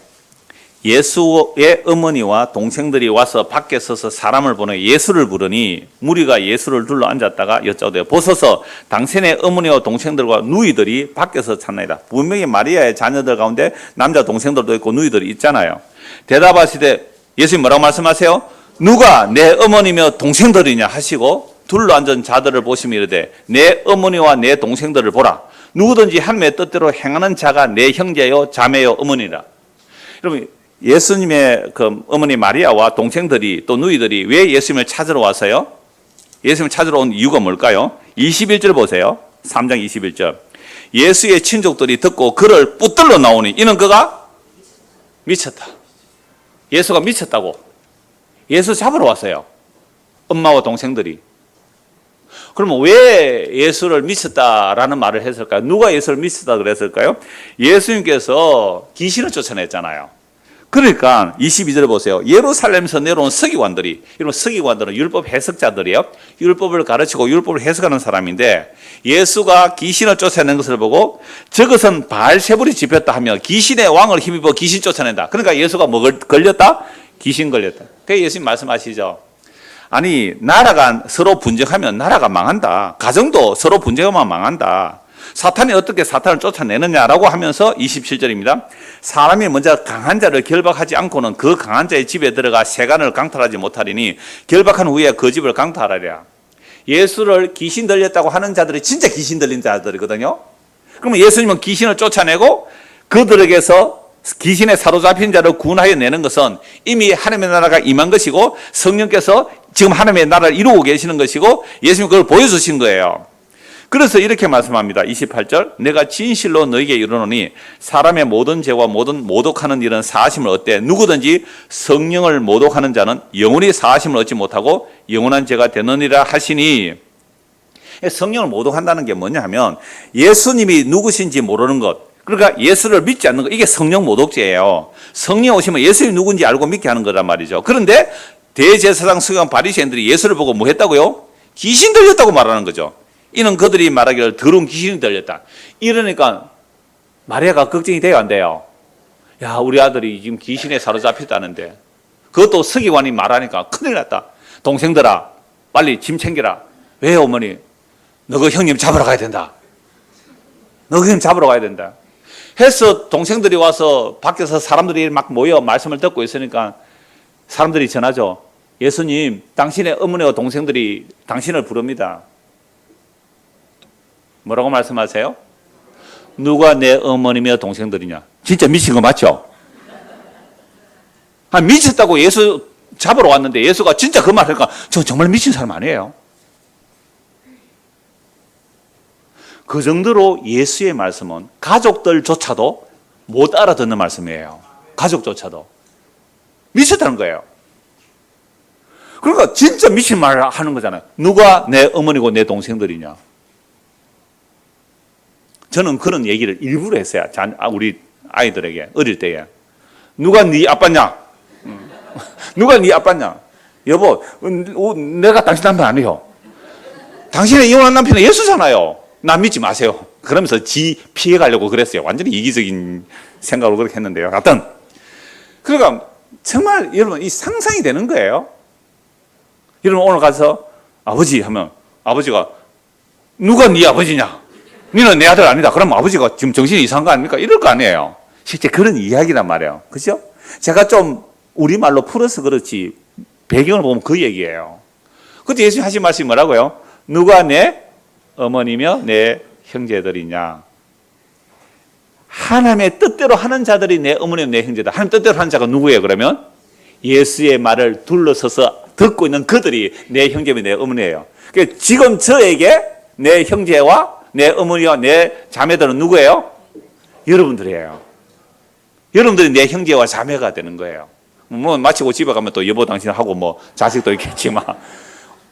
예수의 어머니와 동생들이 와서 밖에 서서 사람을 보내 예수를 부르니 무리가 예수를 둘러 앉았다가 여짜오되 보소서 당신의 어머니와 동생들과 누이들이 밖에서 찾나이다. 분명히 마리아의 자녀들 가운데 남자 동생들도 있고 누이들이 있잖아요. 대답하시되 예수님 뭐라고 말씀하세요? 누가 내 어머니며 동생들이냐 하시고 둘러 앉은 자들을 보시며 이르되 내 어머니와 내 동생들을 보라. 누구든지 하나님의 뜻대로 행하는 자가 내 형제요 자매요 어머니라. 여러분 예수님의 그 어머니 마리아와 동생들이 또 누이들이 왜 예수님을 찾으러 왔어요? 예수님을 찾으러 온 이유가 뭘까요? 21절 보세요. 3장 21절. 예수의 친족들이 듣고 그를 붙들러 나오니 이는 그가 미쳤다. 예수가 미쳤다고. 예수 잡으러 왔어요. 엄마와 동생들이. 그러면 왜 예수를 미쳤다라는 말을 했을까요? 누가 예수를 미쳤다 그랬을까요? 예수님께서 귀신을 쫓아냈잖아요. 그러니까 22절 보세요. 예루살렘에서 내려온 서기관들이, 이런 서기관들은 율법 해석자들이에요. 율법을 가르치고 율법을 해석하는 사람인데 예수가 귀신을 쫓아낸 것을 보고 저것은 바알세불이 집혔다 하며 귀신의 왕을 힘입어 귀신 쫓아낸다. 그러니까 예수가 뭐 걸렸다? 귀신 걸렸다. 그래서 예수님 말씀하시죠. 아니 나라가 서로 분쟁하면 나라가 망한다. 가정도 서로 분쟁하면 망한다. 사탄이 어떻게 사탄을 쫓아내느냐라고 하면서 27절입니다. 사람이 먼저 강한 자를 결박하지 않고는 그 강한 자의 집에 들어가 세간을 강탈하지 못하리니 결박한 후에 그 집을 강탈하리라. 예수를 귀신 들렸다고 하는 자들이 진짜 귀신 들린 자들이거든요. 그러면 예수님은 귀신을 쫓아내고 그들에게서 귀신에 사로잡힌 자를 구원하여 내는 것은 이미 하나님의 나라가 임한 것이고 성령께서 지금 하나님의 나라를 이루고 계시는 것이고 예수님이 그걸 보여주신 거예요. 그래서 이렇게 말씀합니다. 28절. 내가 진실로 너에게 이르노니 사람의 모든 죄와 모든 모독하는 일은 사하심을 얻되 누구든지 성령을 모독하는 자는 영원히 사하심을 얻지 못하고 영원한 죄가 되느니라 하시니, 성령을 모독한다는 게 뭐냐 하면 예수님이 누구신지 모르는 것, 그러니까 예수를 믿지 않는 것, 이게 성령 모독죄예요. 성령 오시면 예수님이 누군지 알고 믿게 하는 거란 말이죠. 그런데 대제사장 서기관 바리새인들이 예수를 보고 뭐 했다고요? 귀신 들렸다고 말하는 거죠. 이는 그들이 말하기를 더러운 귀신이 들렸다. 이러니까 마리아가 걱정이 돼요, 안 돼요? 야, 우리 아들이 지금 귀신에 사로잡혔다는데 그것도 서기관이 말하니까 큰일 났다. 동생들아, 빨리 짐 챙겨라. 왜 어머니? 너 그 형님 잡으러 가야 된다. 너 그 형님 잡으러 가야 된다. 해서 동생들이 와서 밖에서 사람들이 막 모여 말씀을 듣고 있으니까 사람들이 전하죠. 예수님, 당신의 어머니와 동생들이 당신을 부릅니다. 뭐라고 말씀하세요? 누가 내 어머니며 동생들이냐? 진짜 미친 거 맞죠? 미쳤다고 예수 잡으러 왔는데 예수가 진짜 그 말을 하니까 저 정말 미친 사람 아니에요. 그 정도로 예수의 말씀은 가족들조차도 못 알아듣는 말씀이에요. 가족조차도. 미쳤다는 거예요. 그러니까 진짜 미친 말을 하는 거잖아요. 누가 내 어머니고 내 동생들이냐? 저는 그런 얘기를 일부러 했어요. 우리 아이들에게 어릴 때에. 누가 네 아빠냐? 누가 네 아빠냐? 여보, 내가 당신 남편 아니에요. 당신의 이혼한 남편은 예수잖아요. 나 믿지 마세요. 그러면서 지 피해가려고 그랬어요. 완전히 이기적인 생각으로 그렇게 했는데요. 하여튼 그러니까 정말 여러분 이 상상이 되는 거예요. 여러분 오늘 가서 아버지 하면 아버지가 누가 네 아버지냐? 너는 내 아들 아니다. 그러면 아버지가 지금 정신이 이상한 거 아닙니까? 이럴 거 아니에요. 실제 그런 이야기란 말이에요. 그죠? 제가 좀 우리말로 풀어서 그렇지 배경을 보면 그 얘기예요. 그때 예수님 하신 말씀이 뭐라고요? 누가 내 어머니며 내 형제들이냐? 하나님의 뜻대로 하는 자들이 내 어머니며 내 형제다. 하나님 뜻대로 하는 자가 누구예요? 그러면 예수의 말을 둘러서서 듣고 있는 그들이 내 형제며 내 어머니예요. 그러니까 지금 저에게 내 형제와 내 어머니와 내 자매들은 누구예요? 여러분들이에요. 여러분들이 내 형제와 자매가 되는 거예요. 뭐 마치고 집에 가면 또 여보 당신하고 뭐 자식도 있겠지만.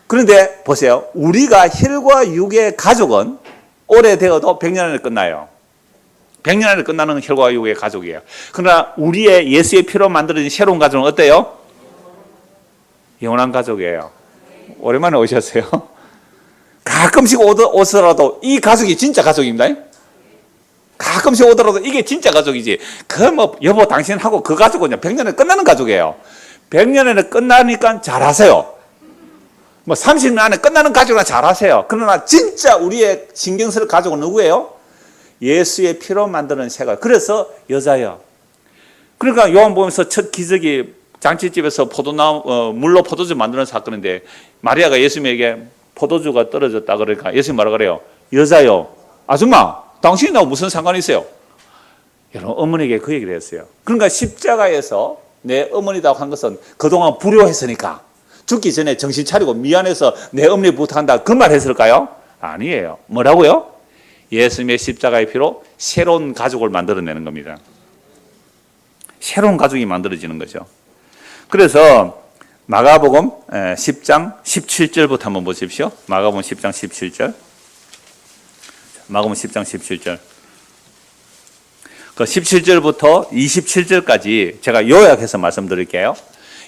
그런데 보세요. 우리가 혈과 육의 가족은 오래되어도 100년 안에 끝나요. 100년 안에 끝나는 혈과 육의 가족이에요. 그러나 우리의 예수의 피로 만들어진 새로운 가족은 어때요? 영원한 가족이에요. 오랜만에 오셨어요. 가끔씩 오더라도 이 가족이 진짜 가족입니다. 가끔씩 오더라도 이게 진짜 가족이지. 그 뭐 여보 당신하고 그 가족은 100년에 끝나는 가족이에요. 100년에 끝나니까 잘하세요. 뭐 30년 안에 끝나는 가족이나 잘하세요. 그러나 진짜 우리의 신경 쓸 가족은 누구예요? 예수의 피로 만드는 새가. 그래서 여자예요. 그러니까 요한복음에서 첫 기적이 장치집에서 물로 포도주 만드는 사건인데 마리아가 예수님에게 포도주가 떨어졌다 그러니까 예수님 뭐라 그래요? 여자요, 아줌마, 당신이 나하고 무슨 상관이 있어요? 여러분, 어머니에게 그 얘기를 했어요. 그러니까 십자가에서 내 어머니라고 한 것은 그동안 불효했으니까 죽기 전에 정신 차리고 미안해서 내 어머니 부탁한다 그 말 했을까요? 아니에요. 뭐라고요? 예수님의 십자가의 피로 새로운 가족을 만들어내는 겁니다. 새로운 가족이 만들어지는 거죠. 그래서 마가복음 10장 17절부터 한번 보십시오. 마가복음 10장 17절. 마가복음 10장 17절. 그 17절부터 27절까지 제가 요약해서 말씀드릴게요.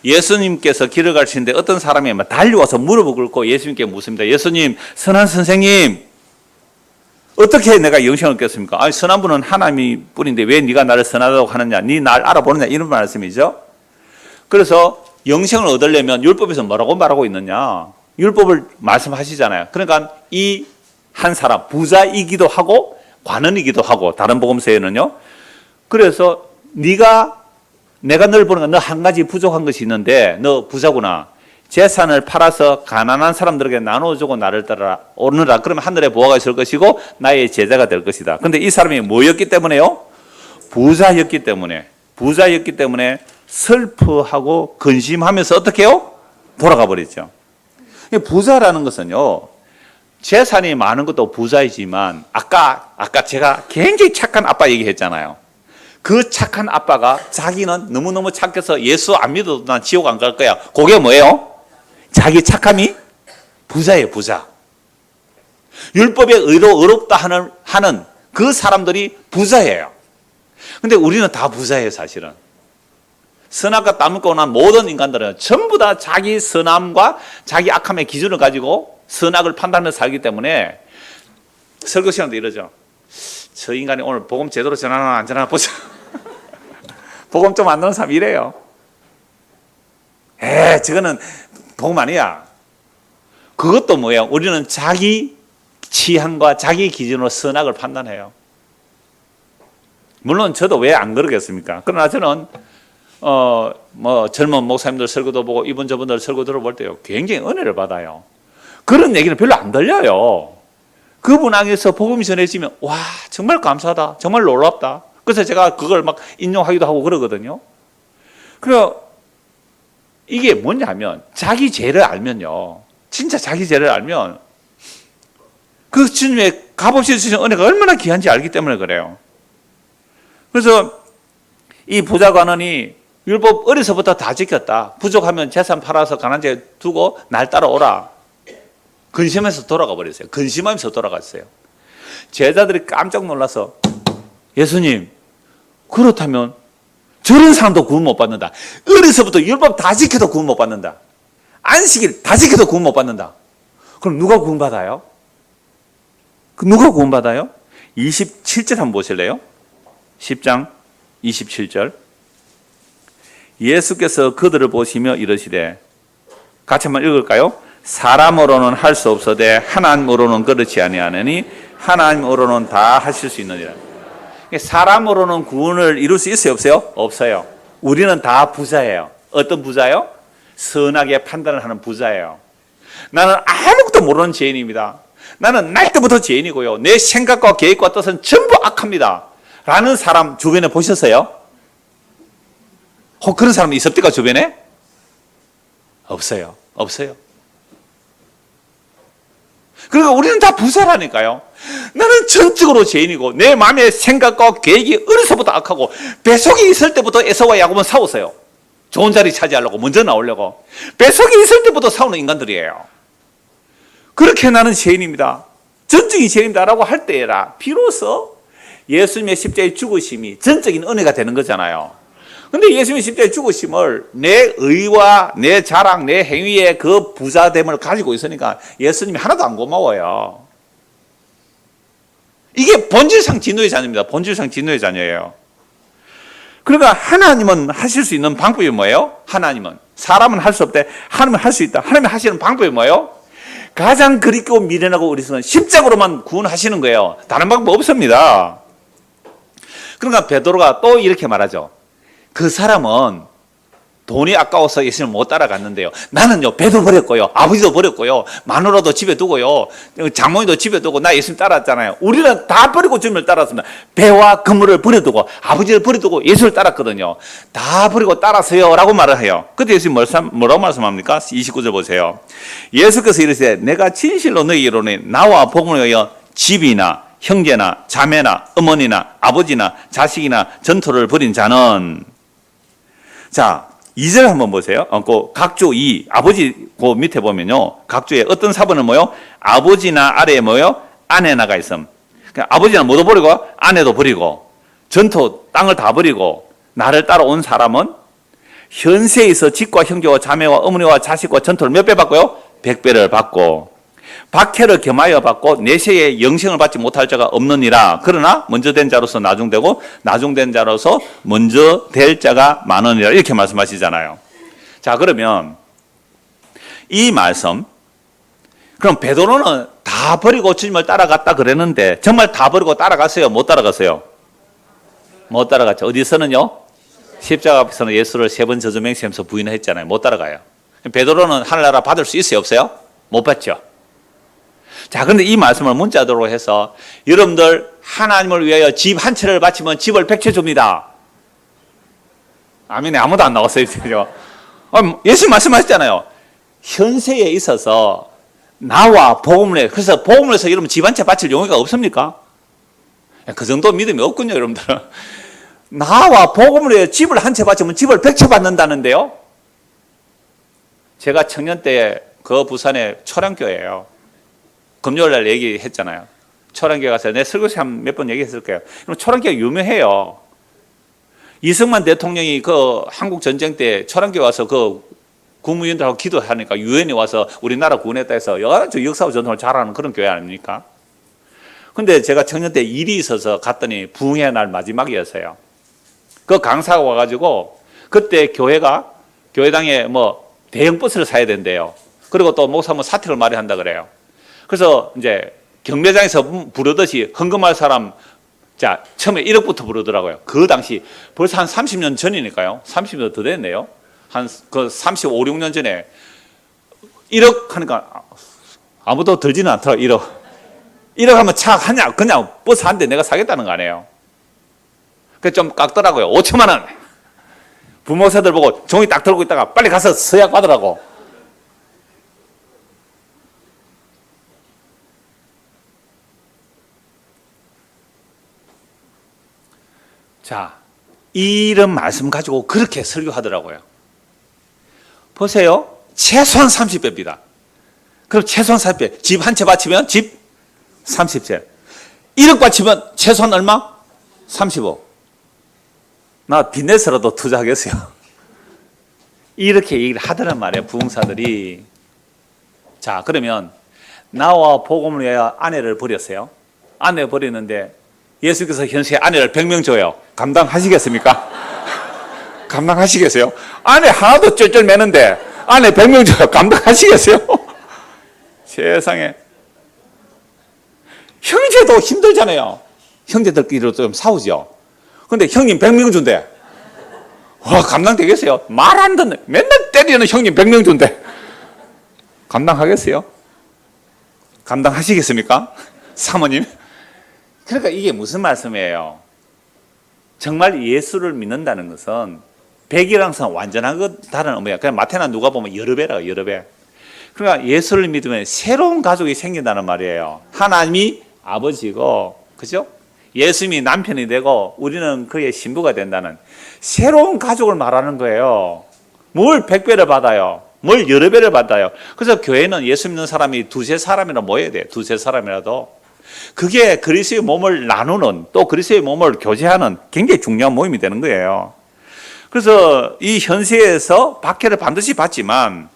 예수님께서 길을 가시는데 어떤 사람이 달려와서 무릎을 꿇고 예수님께 묻습니다. 예수님, 선한 선생님, 어떻게 내가 영생을 얻겠습니까? 아니, 선한 분은 하나님이 뿐인데 왜 네가 나를 선하다고 하느냐? 네 날 알아보느냐? 이런 말씀이죠. 그래서 영생을 얻으려면 율법에서 뭐라고 말하고 있느냐? 율법을 말씀하시잖아요. 그러니까 이 한 사람, 부자이기도 하고 관원이기도 하고 다른 복음서에는요. 그래서 내가 널 보는 건 너 한 가지 부족한 것이 있는데 너 부자구나. 재산을 팔아서 가난한 사람들에게 나눠주고 나를 따라 오느라. 그러면 하늘에 보화가 있을 것이고 나의 제자가 될 것이다. 근데 이 사람이 뭐였기 때문에요? 부자였기 때문에 슬퍼하고 근심하면서 어떻게 해요? 돌아가 버렸죠. 부자라는 것은요, 재산이 많은 것도 부자이지만 아까 제가 굉장히 착한 아빠 얘기했잖아요. 그 착한 아빠가 자기는 너무너무 착해서 예수 안 믿어도 난 지옥 안 갈 거야. 그게 뭐예요? 자기 착함이 부자예요, 부자. 율법의 의롭다 하는 그 사람들이 부자예요. 근데 우리는 다 부자예요, 사실은. 선악과 땀을 난 모든 인간들은 전부 다 자기 선함과 자기 악함의 기준을 가지고 선악을 판단하면서 살기 때문에 설교 시간도 이러죠. 저 인간이 오늘 복음 제대로 전하나 안 전하나 보자. 복음 좀 안 듣는 사람 이래요. 저거는 복음 아니야. 그것도 뭐예요? 우리는 자기 취향과 자기 기준으로 선악을 판단해요. 물론 저도 왜 안 그러겠습니까? 그러나 저는 젊은 목사님들 설교도 보고 이분 저분들 설교 들어볼 때요, 굉장히 은혜를 받아요. 그런 얘기는 별로 안 들려요. 그분 안에서 복음이 전해지면 와, 정말 감사하다, 정말 놀랍다. 그래서 제가 그걸 막 인용하기도 하고 그러거든요. 그래서 이게 뭐냐면 자기 죄를 알면요, 진짜 자기 죄를 알면 그 주님의 값없이 주신 은혜가 얼마나 귀한지 알기 때문에 그래요. 그래서 이 부자 관원이 율법 어려서부터 다 지켰다. 부족하면 재산 팔아서 가난자에 두고 날 따라오라. 근심해서 돌아가 버렸어요. 근심하면서 돌아갔어요. 제자들이 깜짝 놀라서 예수님, 그렇다면 저런 사람도 구원 못 받는다. 어려서부터 율법 다 지켜도 구원 못 받는다. 안식일 다 지켜도 구원 못 받는다. 그럼 누가 구원 받아요? 누가 구원 받아요? 27절 한번 보실래요? 10장 27절. 예수께서 그들을 보시며 이르시되, 같이 한번 읽을까요? 사람으로는 할 수 없어되 하나님으로는 그렇지 아니하느니 하나님으로는 다 하실 수 있느니라. 사람으로는 구원을 이룰 수 있어요, 없어요? 없어요. 우리는 다 부자예요. 어떤 부자요? 선하게 판단을 하는 부자예요. 나는 아무것도 모르는 죄인입니다. 나는 날 때부터 죄인이고요, 내 생각과 계획과 뜻은 전부 악합니다 라는 사람 주변에 보셨어요? 혹 그런 사람이 있습니까, 주변에? 없어요. 없어요. 그러니까 우리는 다 부자라니까요. 나는 전적으로 죄인이고 내 마음의 생각과 계획이 어려서부터 악하고 뱃속에 있을 때부터 에서와 야곱은 싸웠어요. 좋은 자리 차지하려고, 먼저 나오려고. 뱃속에 있을 때부터 싸우는 인간들이에요. 그렇게 나는 죄인입니다, 전적인 죄인입니다 라고 할 때라 비로소 예수님의 십자가의 죽으심이 전적인 은혜가 되는 거잖아요. 근데 예수님의 십자가의 죽으심을 내 의와 내 자랑, 내 행위의 그 부자됨을 가지고 있으니까 예수님이 하나도 안 고마워요. 이게 본질상 진노의 자녀입니다. 본질상 진노의 자녀예요. 그러니까 하나님은 하실 수 있는 방법이 뭐예요? 하나님은. 사람은 할 수 없대. 하나님은 할 수 있다. 하나님이 하시는 방법이 뭐예요? 가장 그립고 미련하고 어리석은 십자가로만 구원하시는 거예요. 다른 방법 없습니다. 그러니까 베드로가 또 이렇게 말하죠. 그 사람은 돈이 아까워서 예수님을 못 따라갔는데요. 나는요, 배도 버렸고요, 아버지도 버렸고요, 마누라도 집에 두고요, 장모님도 집에 두고 나 예수님 따랐잖아요. 우리는 다 버리고 주님을 따랐습니다. 배와 그물을 버려두고 아버지를 버려두고 예수를 따랐거든요. 다 버리고 따라서요 라고 말을 해요. 그때 예수님 뭐라고 말씀합니까? 29절 보세요. 예수께서 이르시되 내가 진실로 너희에게 이르노니 나와 복음을 위하여 집이나 형제나 자매나 어머니나 아버지나 자식이나 전토를 벌인 자는, 자 2절 한번 보세요. 그 각조 2 아버지 그 밑에 보면요, 각조에 어떤 사본은 뭐요? 아버지나 아래에 뭐요? 아내나가 있음. 그러니까 아버지는 모두 버리고 아내도 버리고 전토 땅을 다 버리고 나를 따라온 사람은 현세에 있어 집과 형제와 자매와 어머니와 자식과 전토를 몇 배 받고요? 100배를 받고 박해를 겸하여 받고 내세에 영생을 받지 못할 자가 없느니라. 그러나 먼저 된 자로서 나중되고 나중된 자로서 먼저 될 자가 많으니라. 이렇게 말씀하시잖아요. 자, 그러면 이 말씀, 그럼 베드로는 다 버리고 주님을 따라갔다 그랬는데 정말 다 버리고 따라갔어요? 못 따라갔어요? 못 따라갔죠. 어디서는요? 십자가 앞에서는 예수를 3번 저주맹세하면서 부인을 했잖아요. 못 따라가요. 베드로는 하늘나라 받을 수 있어요? 없어요? 못 받죠. 자, 그런데 이 말씀을 문자대로 해서 여러분들 하나님을 위하여 집 한 채를 바치면 집을 100채 줍니다. 아멘에 아무도 안 나왔어요. 예수 말씀하셨잖아요. 현세에 있어서 나와 복음을 해. 그래서 복음을 해서 여러분 집 한 채 바칠 용의가 없습니까? 그 정도 믿음이 없군요, 여러분들. 나와 복음을 해 집을 한 채 바치면 집을 100채 받는다는데요. 제가 청년 때 그 부산에 초량교회예요. 금요일 날 얘기했잖아요. 초량교회 가서 내 설교 시간 몇 번 얘기했을 거예요. 초량교회 유명해요. 이승만 대통령이 그 한국 전쟁 때 초량교회 와서 그 국무위원들하고 기도하니까 유엔이 와서 우리나라 구원했다 해서 여러 가지 역사와 전통을 잘하는 그런 교회 아닙니까? 근데 제가 청년 때 일이 있어서 갔더니 부흥의 날 마지막이었어요. 그 강사가 와가지고 그때 교회가 교회당에 뭐 대형 버스를 사야 된대요. 그리고 또 목사 뭐 사택을 마련한다 그래요. 그래서 이제 경매장에서 부르듯이 헌금할 사람, 자, 처음에 1억부터 부르더라고요. 그 당시 벌써 한 30년 전이니까요. 30년 더 됐네요. 한 그 35, 6년 전에 1억 하니까 아무도 들지는 않더라고요. 1억. 1억 하면 차 하냐? 그냥 버스 한 대 내가 사겠다는 거 아니에요. 그래서 좀 깎더라고요. 5천만 원. 부모세들 보고 종이 딱 들고 있다가 빨리 가서 서약 받으라고. 자, 이런 말씀 가지고 그렇게 설교하더라고요. 보세요. 최소한 30배입니다. 그럼 최소한 30배. 집 한 채 바치면 집 30채. 1억 바치면 최소한 얼마? 35. 나 빚내서라도 투자하겠어요. 이렇게 얘기를 하더란 말이에요. 부흥사들이. 자, 그러면 나와 복음을 위하여 아내를 버렸어요. 아내 버리는데 예수께서 현세에 아내를 100명 줘요. 감당하시겠습니까? 감당하시겠어요? 아내 하나도 쩔쩔 매는데 아내 100명 줘요. 감당하시겠어요? 세상에. 형제도 힘들잖아요. 형제들끼리도 좀 싸우죠. 근데 형님 100명 준대. 와, 감당되겠어요? 말 안 듣네. 맨날 때리는 형님 100명 준대. 감당하겠어요? 감당하시겠습니까? 사모님? 그러니까 이게 무슨 말씀이에요? 정말 예수를 믿는다는 것은 백이랑선 완전한 것 다른 의미야. 그냥 마태나 누가 보면 여러 배라, 여러 배. 그러니까 예수를 믿으면 새로운 가족이 생긴다는 말이에요. 하나님이 아버지고, 그죠? 예수님이 남편이 되고 우리는 그의 신부가 된다는 새로운 가족을 말하는 거예요. 뭘 100배를 받아요? 뭘 여러 배를 받아요? 그래서 교회는 예수 믿는 사람이 두세 사람이나 모여야 돼요. 두세 사람이라도. 그게 그리스도의 몸을 나누는, 또 그리스도의 몸을 교제하는 굉장히 중요한 모임이 되는 거예요. 그래서 이 현세에서 박해를 반드시 받지만,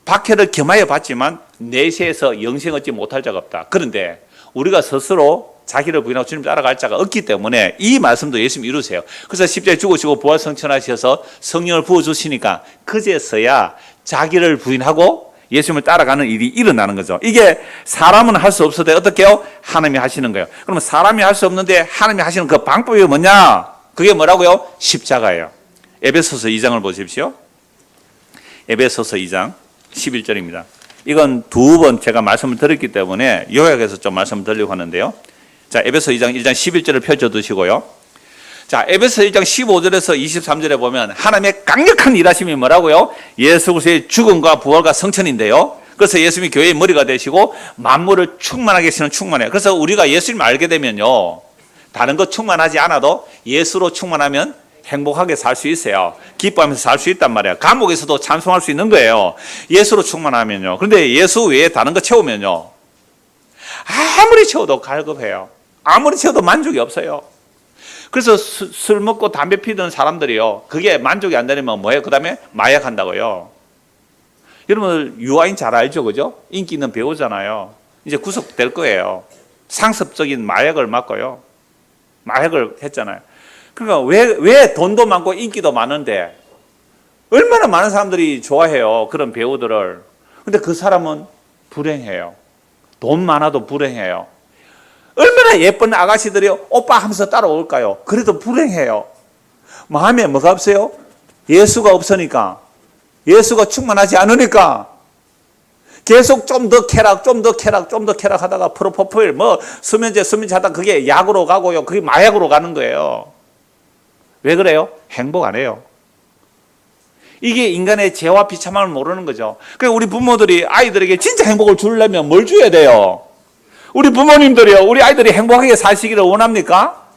박해를 겸하여 받지만 내세에서 영생 얻지 못할 자가 없다. 그런데 우리가 스스로 자기를 부인하고 주님 따라갈 자가 없기 때문에 이 말씀도 예수님 이루세요. 그래서 십자가에 죽으시고 부활성천하셔서 성령을 부어주시니까 그제서야 자기를 부인하고 예수님을 따라가는 일이 일어나는 거죠. 이게 사람은 할 수 없어도 어떻게 해요? 하나님이 하시는 거예요. 그러면 사람이 할 수 없는데 하나님이 하시는 그 방법이 뭐냐? 그게 뭐라고요? 십자가예요. 에베소서 2장을 보십시오. 에베소서 2장 11절입니다. 이건 두 번 제가 말씀을 드렸기 때문에 요약해서 좀 말씀을 드리려고 하는데요. 자, 에베소 2장 1장 11절을 펼쳐 두시고요. 자, 에베소 1장 15절에서 23절에 보면 하나님의 강력한 일하심이 뭐라고요? 예수 그리스도의 죽음과 부활과 성천인데요. 그래서 예수님이 교회의 머리가 되시고 만물을 충만하게 하시는 충만해요. 그래서 우리가 예수님을 알게 되면요, 다른 거 충만하지 않아도 예수로 충만하면 행복하게 살 수 있어요. 기뻐하면서 살 수 있단 말이에요. 감옥에서도 찬송할 수 있는 거예요. 예수로 충만하면요. 그런데 예수 외에 다른 거 채우면요, 아무리 채워도 갈급해요. 아무리 채워도 만족이 없어요. 그래서 술 먹고 담배 피던 사람들이요, 그게 만족이 안 되면 뭐예요? 그 다음에 마약한다고요. 여러분 유아인 잘 알죠, 그죠? 인기 있는 배우잖아요. 이제 구속될 거예요. 상습적인 마약을 맞고요. 마약을 했잖아요. 그러니까 왜 돈도 많고 인기도 많은데 얼마나 많은 사람들이 좋아해요, 그런 배우들을. 근데 그 사람은 불행해요. 돈 많아도 불행해요. 얼마나 예쁜 아가씨들이 오빠 하면서 따라올까요? 그래도 불행해요. 마음에 뭐가 없어요? 예수가 없으니까, 예수가 충만하지 않으니까 계속 좀 더 쾌락, 좀 더 쾌락, 좀 더 쾌락 하다가 프로포폴, 뭐 수면제 하다가 그게 약으로 가고요, 그게 마약으로 가는 거예요. 왜 그래요? 행복 안 해요. 이게 인간의 죄와 비참함을 모르는 거죠. 그러니까 우리 부모들이 아이들에게 진짜 행복을 주려면 뭘 줘야 돼요? 우리 부모님들이요, 우리 아이들이 행복하게 사시기를 원합니까?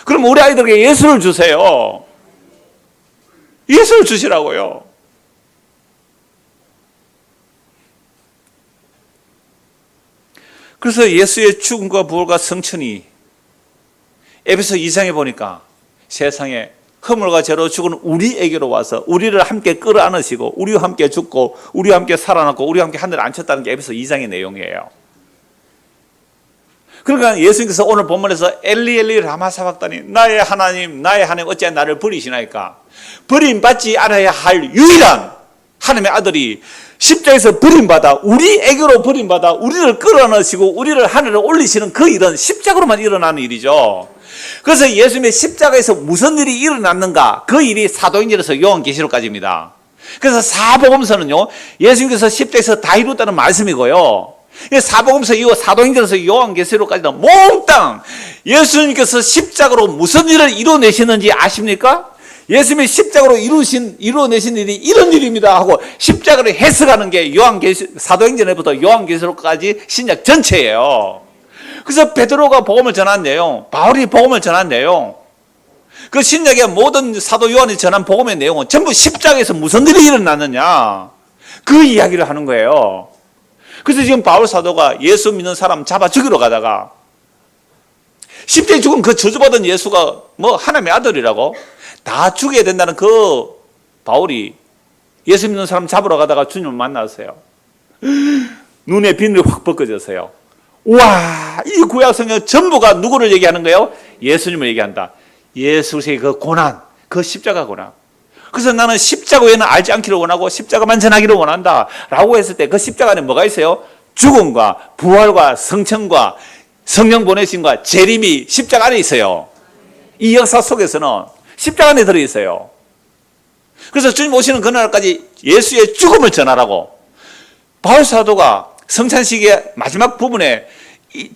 그럼 우리 아이들에게 예수를 주세요. 예수를 주시라고요. 그래서 예수의 죽음과 부활과 성천이 에베소 2장에 보니까 세상에 허물과 죄로 죽은 우리에게로 와서 우리를 함께 끌어안으시고 우리와 함께 죽고 우리와 함께 살아났고 우리와 함께 하늘에 앉혔다는 게 에베소 2장의 내용이에요. 그러니까 예수님께서 오늘 본문에서 엘리 엘리 라마 사박다니, 나의 하나님 어찌 나를 버리시나이까. 버림받지 않아야 할 유일한 하나님의 아들이 십자가에서 버림받아 우리에게로 버림받아 우리를 끌어안으시고 우리를 하늘에 올리시는 그 일은 십자가로만 일어나는 일이죠. 그래서 예수님의 십자가에서 무슨 일이 일어났는가, 그 일이 사도행전에서 요한계시록까지입니다. 그래서 사복음서는요, 예수님께서 십자가에서 다 이뤘다는 말씀이고요, 사복음서 이후 사도행전에서 요한계시록까지는 몽땅 예수님께서 십자가로 무슨 일을 이뤄내시는지 아십니까? 예수님이 십자가로 이뤄내신 일이 이런 일입니다 하고 십자가를 해석하는 게 사도행전에부터 요한계시록까지 신약 전체예요. 그래서 베드로가 복음을 전한 내용, 바울이 복음을 전한 내용, 그 신약의 모든 사도 요한이 전한 복음의 내용은 전부 십자가에서 무슨 일이 일어났느냐, 그 이야기를 하는 거예요. 그래서 지금 바울 사도가 예수 믿는 사람 잡아 죽이러 가다가 십자가에 죽은 그 저주받은 예수가 뭐 하나님의 아들이라고 다 죽여야 된다는 그 바울이 예수 믿는 사람 잡으러 가다가 주님을 만났어요. 눈에 비늘이 확 벗겨졌어요. 와, 이 구약 성경 전부가 누구를 얘기하는 거예요? 예수님을 얘기한다. 예수의 그 고난, 그 십자가 고난. 그래서 나는 십자가 외에는 알지 않기를 원하고 십자가만 전하기를 원한다 라고 했을 때 그 십자가 안에 뭐가 있어요? 죽음과 부활과 성천과 성령 보내심과 재림이 십자가 안에 있어요. 이 역사 속에서는 십자가 안에 들어있어요. 그래서 주님 오시는 그날까지 예수의 죽음을 전하라고 바울 사도가 성찬식의 마지막 부분에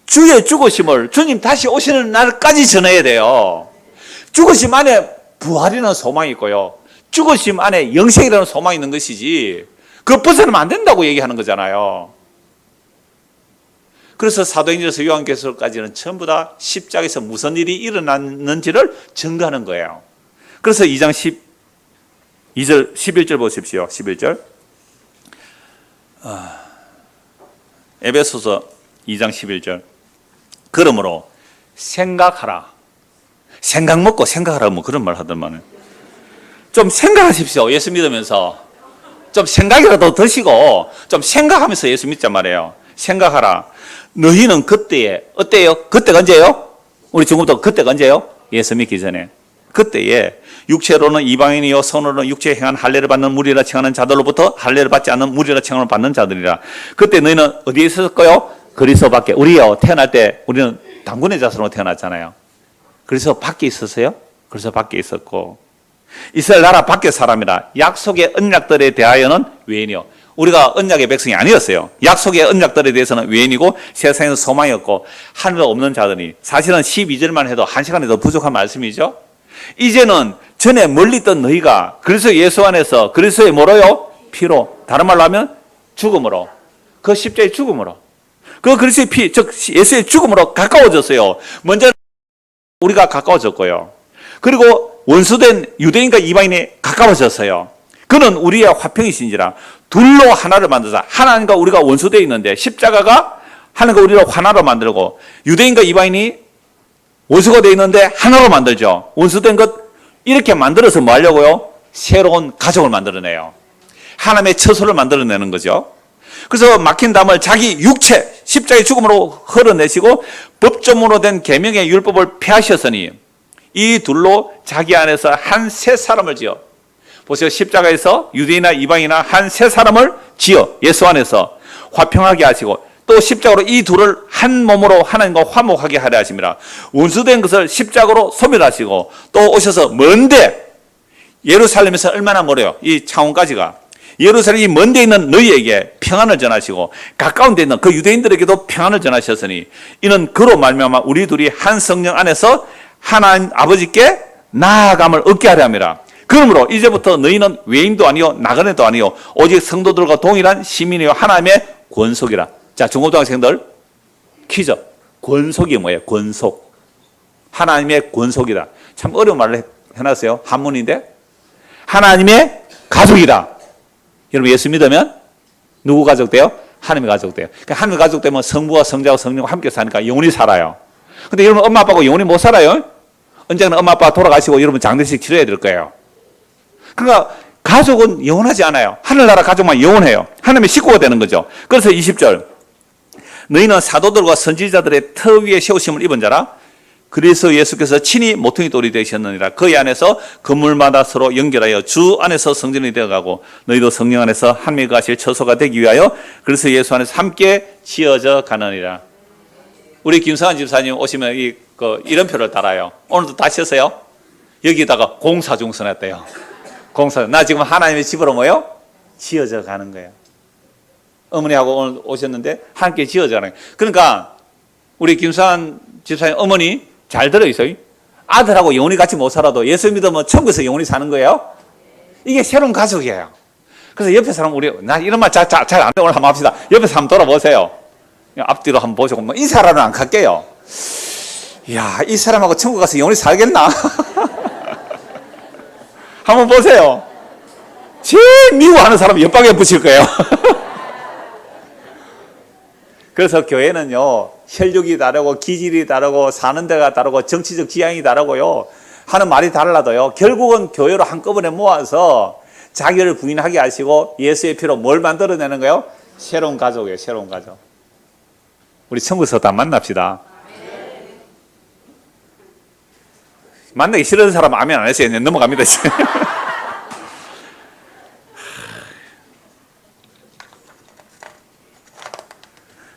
주의 죽으심을, 주님 다시 오시는 날까지 전해야 돼요. 죽으심 안에 부활이라는 소망이 있고요, 죽으심 안에 영생이라는 소망이 있는 것이지 그거 벗어나면 안 된다고 얘기하는 거잖아요. 그래서 사도행전에서 요한계시록까지는 전부 다 십자가에서 무슨 일이 일어났는지를 증거하는 거예요. 그래서 2장 12절 11절 보십시오. 11절 에베소서 2장 11절 그러므로 생각하라. 생각 먹고 생각하라, 뭐 그런 말 하더만은. 좀 생각하십시오. 예수 믿으면서 좀 생각이라도 드시고 좀 생각하면서 예수 믿자 말이에요. 생각하라. 너희는 그때에 어때요? 그때가 언제예요? 우리 지금부터 그때가 언제예요? 예수 믿기 전에. 그때에 육체로는 이방인이요 손으로는 육체에 행한 할례를 받는 무리라 칭하는 자들로부터 할례를 받지 않는 무리라 칭함을 받는 자들이라. 그때 너희는 어디에 있었을까요? 그리스도 밖에. 우리요, 태어날 때 우리는 당군의 자손으로 태어났잖아요. 그래서 밖에 있었어요? 그래서 밖에 있었고, 이스라엘 나라 밖의 사람이라 약속의 언약들에 대하여는 외인이요. 우리가 언약의 백성이 아니었어요. 약속의 언약들에 대해서는 외인이고 세상에서 소망이 없고 하늘 없는 자들이, 사실은 12절만 해도 한 시간에 더 부족한 말씀이죠. 이제는 전에 멀리 있던 너희가 그리스도 예수 안에서 그리스도의 뭐로요? 피로, 다른 말로 하면 죽음으로, 그 십자의 죽음으로, 그 그리스도의 피, 즉 예수의 죽음으로 가까워졌어요. 먼저 우리가 가까워졌고요. 그리고 원수된 유대인과 이방인이 가까워졌어요. 그는 우리의 화평이신지라 둘로 하나를 만드사. 하나님과 우리가 원수되어 있는데 십자가가 하나님과 우리를 하나로 만들고, 유대인과 이방인이 원수가 되어 있는데 하나로 만들죠. 원수된 것 이렇게 만들어서 뭐 하려고요? 새로운 가족을 만들어내요. 하나님의 처소를 만들어내는 거죠. 그래서 막힌 담을 자기 육체 십자가의 죽음으로 흘러내시고 법조문으로 된 계명의 율법을 폐하셨으니 이 둘로 자기 안에서 한 세 사람을 지어. 보세요. 십자가에서 유대인이나 이방인이나 한 세 사람을 지어 예수 안에서 화평하게 하시고, 또 십자가로 이 둘을 한 몸으로 하나님과 화목하게 하려 하십니다. 원수된 것을 십자가로 소멸하시고, 또 오셔서 먼데 예루살렘에서 얼마나 멀어요? 이 창원까지가. 예루살렘이 먼데 있는 너희에게 평안을 전하시고 가까운 데 있는 그 유대인들에게도 평안을 전하셨으니 이는 그로 말미암아 우리 둘이 한 성령 안에서 하나님 아버지께 나아감을 얻게 하려 함이라. 그러므로 이제부터 너희는 외인도 아니요 나그네도 아니요 오직 성도들과 동일한 시민이요 하나님의 권속이라. 자, 중고등학생들 퀴즈. 권속이 뭐예요? 권속. 하나님의 권속이다. 참 어려운 말을 해놨어요. 한문인데 하나님의 가족이다. 여러분 예수 믿으면 누구 가족 돼요? 하나님의 가족 돼요. 그러니까 하나님의 가족 되면 성부와 성자와 성령과 함께 사니까 영원히 살아요. 근데 여러분 엄마 아빠하고 영원히 못 살아요. 언젠가 엄마 아빠 돌아가시고 여러분 장례식 치러야 될 거예요. 그러니까 가족은 영원하지 않아요. 하늘나라 가족만 영원해요. 하나님의 식구가 되는 거죠. 그래서 20절 너희는 사도들과 선지자들의 터 위에 세우심을 입은 자라. 그래서 예수께서 친히 모퉁이 돌이 되셨느니라. 그의 안에서 건물마다 서로 연결하여 주 안에서 성전이 되어가고 너희도 성령 안에서 하나님이 거하실 처소가 되기 위하여 그래서 예수 안에서 함께 지어져 가느니라. 우리 김성환 집사님 오시면 이름표를 달아요. 오늘도 다시 했어요. 여기다가 공사중선 했대요. 공사. 나 지금 하나님의 집으로 뭐요? 지어져 가는 거예요. 어머니하고 오늘 오셨는데 함께 지어져 가는 거예요. 그러니까 우리 김성환 집사님 어머니 잘 들어있어요. 아들하고 영원히 같이 못 살아도 예수 믿으면 천국에서 영원히 사는 거예요. 이게 새로운 가족이에요. 그래서 옆에 사람 나 이런 말 잘 안 돼. 오늘 한번 합시다. 옆에 사람 돌아보세요. 앞뒤로 한번 보시고 뭐 인사라는 안 갈게요. 이야, 이 사람하고 천국 가서 영원히 살겠나? 한번 보세요. 제일 미워하는 사람 옆방에 붙일 거예요. 그래서 교회는요, 혈육이 다르고 기질이 다르고 사는 데가 다르고 정치적 지향이 다르고요, 하는 말이 달라도요, 결국은 교회로 한꺼번에 모아서 자기를 부인하게 하시고 예수의 피로 뭘 만들어내는 거예요? 새로운 가족이에요. 새로운 가족. 우리 천국에서 다 만납시다. 만나기 싫은 사람 아멘 안 했어요. 넘어갑니다.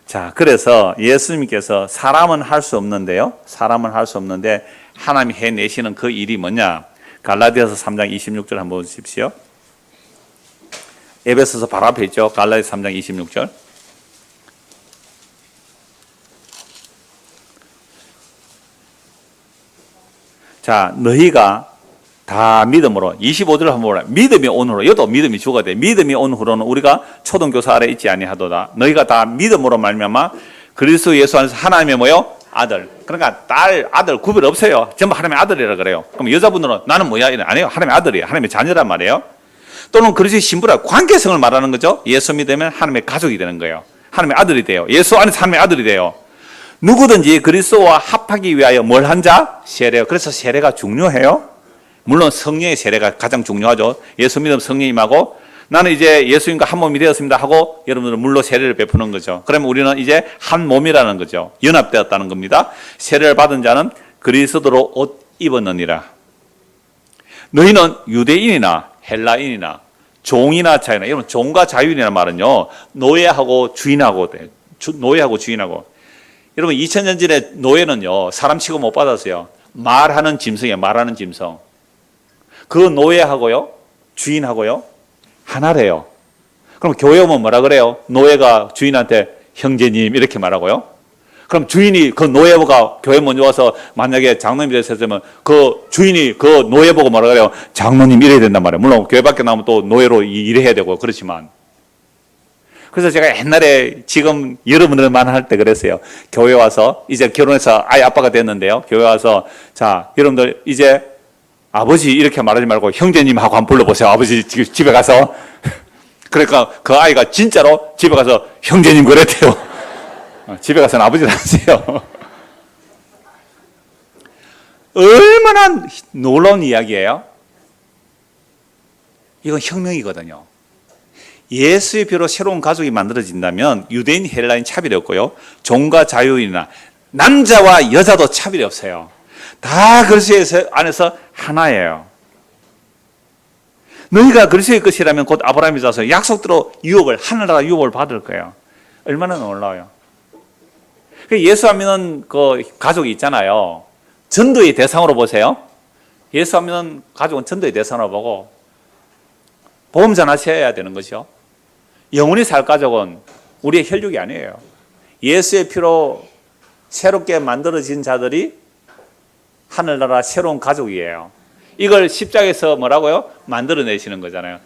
자, 그래서 예수님께서 사람은 할 수 없는데요. 사람은 할 수 없는데 하나님이 해내시는 그 일이 뭐냐? 갈라디아서 3장 26절 한번 보십시오. 에베소서 바로 앞에 있죠. 갈라디아서 3장 26절. 자, 너희가 다 믿음으로 25절을 한번 보라. 믿음이 온 후로, 이것도 믿음이 주가 돼. 믿음이 온 후로는 우리가 초등교사 아래 있지 아니하도다. 너희가 다 믿음으로 말미암아 그리스도 예수 안에서 하나님의 뭐요? 아들. 그러니까 딸, 아들 구별 없어요. 전부 하나님의 아들이라 그래요. 그럼 여자분들은 나는 뭐야? 이래. 아니요, 하나님의 아들이에요. 하나님의 자녀란 말이에요. 또는 그리스도의 신부라, 관계성을 말하는 거죠. 예수 믿으면 하나님의 가족이 되는 거예요. 하나님의 아들이 돼요. 예수 안에서 하나님의 아들이 돼요. 누구든지 그리스도와 합하기 위하여 뭘 한 자? 세례요. 그래서 세례가 중요해요. 물론 성령의 세례가 가장 중요하죠. 예수 믿으면 성령이 임하고 나는 이제 예수님과 한 몸이 되었습니다 하고 여러분들은 물로 세례를 베푸는 거죠. 그러면 우리는 이제 한 몸이라는 거죠. 연합되었다는 겁니다. 세례를 받은 자는 그리스도로 옷 입었느니라. 너희는 유대인이나 헬라인이나 종이나 자유나, 여러분 종과 자유인이라는 말은요, 노예하고 주인하고 돼. 노예하고 주인하고. 여러분 2000년 전에 노예는요 사람 취급 못 받았어요. 말하는 짐승이에요. 말하는 짐승. 그 노예하고요, 주인하고요, 하나래요. 그럼 교회 오면 뭐라 그래요? 노예가 주인한테 형제님 이렇게 말하고요. 그럼 주인이 그 노예가 교회 먼저 와서 만약에 장로님이 됐으면 그 주인이 그 노예 보고 뭐라 그래요? 장로님 이래야 된단 말이에요. 물론 교회 밖에 나오면 또 노예로 일해야 되고 그렇지만. 그래서 제가 옛날에 지금 여러분들만 할 때 그랬어요. 교회 와서 이제 결혼해서 아이 아빠가 됐는데요. 교회 와서 자 여러분들 이제 아버지 이렇게 말하지 말고 형제님하고 한번 불러보세요. 아버지 집에 가서. 그러니까 그 아이가 진짜로 집에 가서 형제님 그랬대요. 집에 가서는 아버지를 하세요. 얼마나 놀라운 이야기예요. 이건 혁명이거든요. 예수의 피로 새로운 가족이 만들어진다면 유대인 헬라인 차별이 없고요. 종과 자유인이나 남자와 여자도 차별이 없어요. 다 그리스도의 안에서 하나예요. 너희가 그리스도의 것이라면 곧 아브라함이 자서 약속대로 유업을 하늘나라 유업을 받을 거예요. 얼마나 놀라워요. 예수 안 믿는 그 가족이 있잖아요. 전도의 대상으로 보세요. 예수 안 믿는 가족은 전도의 대상으로 보고 보험 전하셔야 되는 것이요. 영원히 살 가족은 우리의 혈육이 아니에요. 예수의 피로 새롭게 만들어진 자들이 하늘나라 새로운 가족이에요. 이걸 십자가에서 뭐라고요? 만들어내시는 거잖아요.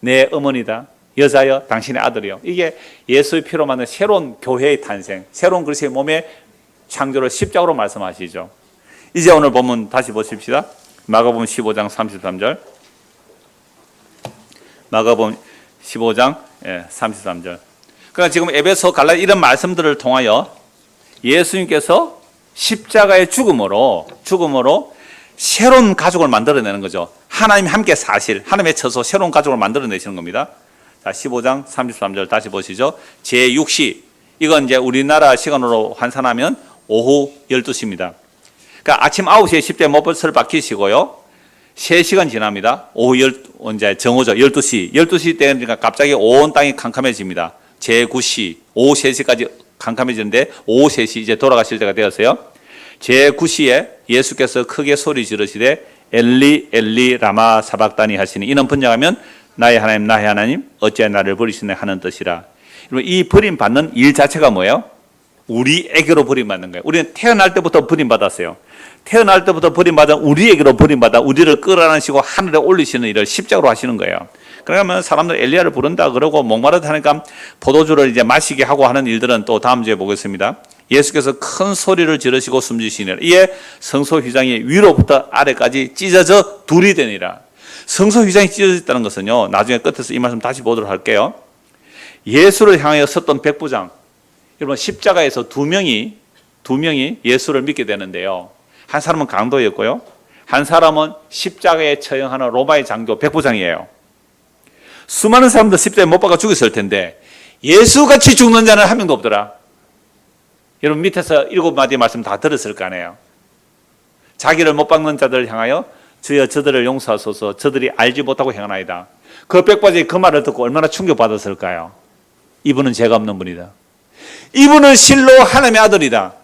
내 어머니다. 여자여 당신의 아들이요. 이게 예수의 피로 만든 새로운 교회의 탄생, 새로운 그리스도의 몸의 창조를 십자가로 말씀하시죠. 이제 오늘 본문 다시 보십시다. 마가복음 15장 33절. 마가복음 15장 33절. 그러니까 지금 에베소 갈라 이런 말씀들을 통하여 예수님께서 십자가의 죽음으로 새로운 가족을 만들어내는 거죠. 하나님 함께 사실, 하나님의 처소 새로운 가족을 만들어내시는 겁니다. 자, 15장 33절 다시 보시죠. 제6시, 이건 이제 우리나라 시간으로 환산하면 오후 12시입니다. 그러니까 아침 9시에 십자가에 못을 박히시고요. 3시간 지납니다. 오후 이제 정오죠. 12시. 12시 때니까 갑자기 온 땅이 캄캄해집니다. 제9시, 오후 3시까지 캄캄해지는데 오후 3시 이제 돌아가실 때가 되었어요. 제9시에 예수께서 크게 소리 지르시되 엘리 엘리 라마 사박다니 하시니, 이는 번역하면 나의 하나님 어찌하여 나를 버리시네 하는 뜻이라. 이 버림받는 일 자체가 뭐예요? 우리에게로 버림받는 거예요. 우리는 태어날 때부터 버림받았어요. 태어날 때부터 버림받은 우리에게로 버림받아 우리를 끌어안으시고 하늘에 올리시는 일을 십자가로 하시는 거예요. 그러면 사람들 엘리야를 부른다 그러고 목마르다 하니까 포도주를 이제 마시게 하고 하는 일들은 또 다음 주에 보겠습니다. 예수께서 큰 소리를 지르시고 숨지시니라. 이에 성소 휘장이 위로부터 아래까지 찢어져 둘이 되니라. 성소 휘장이 찢어졌다는 것은요, 나중에 끝에서 이 말씀 다시 보도록 할게요. 예수를 향하여 섰던 백부장, 여러분 십자가에서 두 명이 예수를 믿게 되는데요. 한 사람은 강도였고요, 한 사람은 십자가에 처형하는 로마의 장교 백부장이에요. 수많은 사람들 십자가에 못 박아 죽였을 텐데 예수같이 죽는 자는 한 명도 없더라. 여러분 밑에서 7마디 말씀 다 들었을 거 아니에요. 자기를 못 박는 자들을 향하여 주여 저들을 용서하소서, 저들이 알지 못하고 행하나이다. 그 백부장이 그 말을 듣고 얼마나 충격받았을까요? 이분은 죄가 없는 분이다. 이분은 실로 하나님의 아들이다.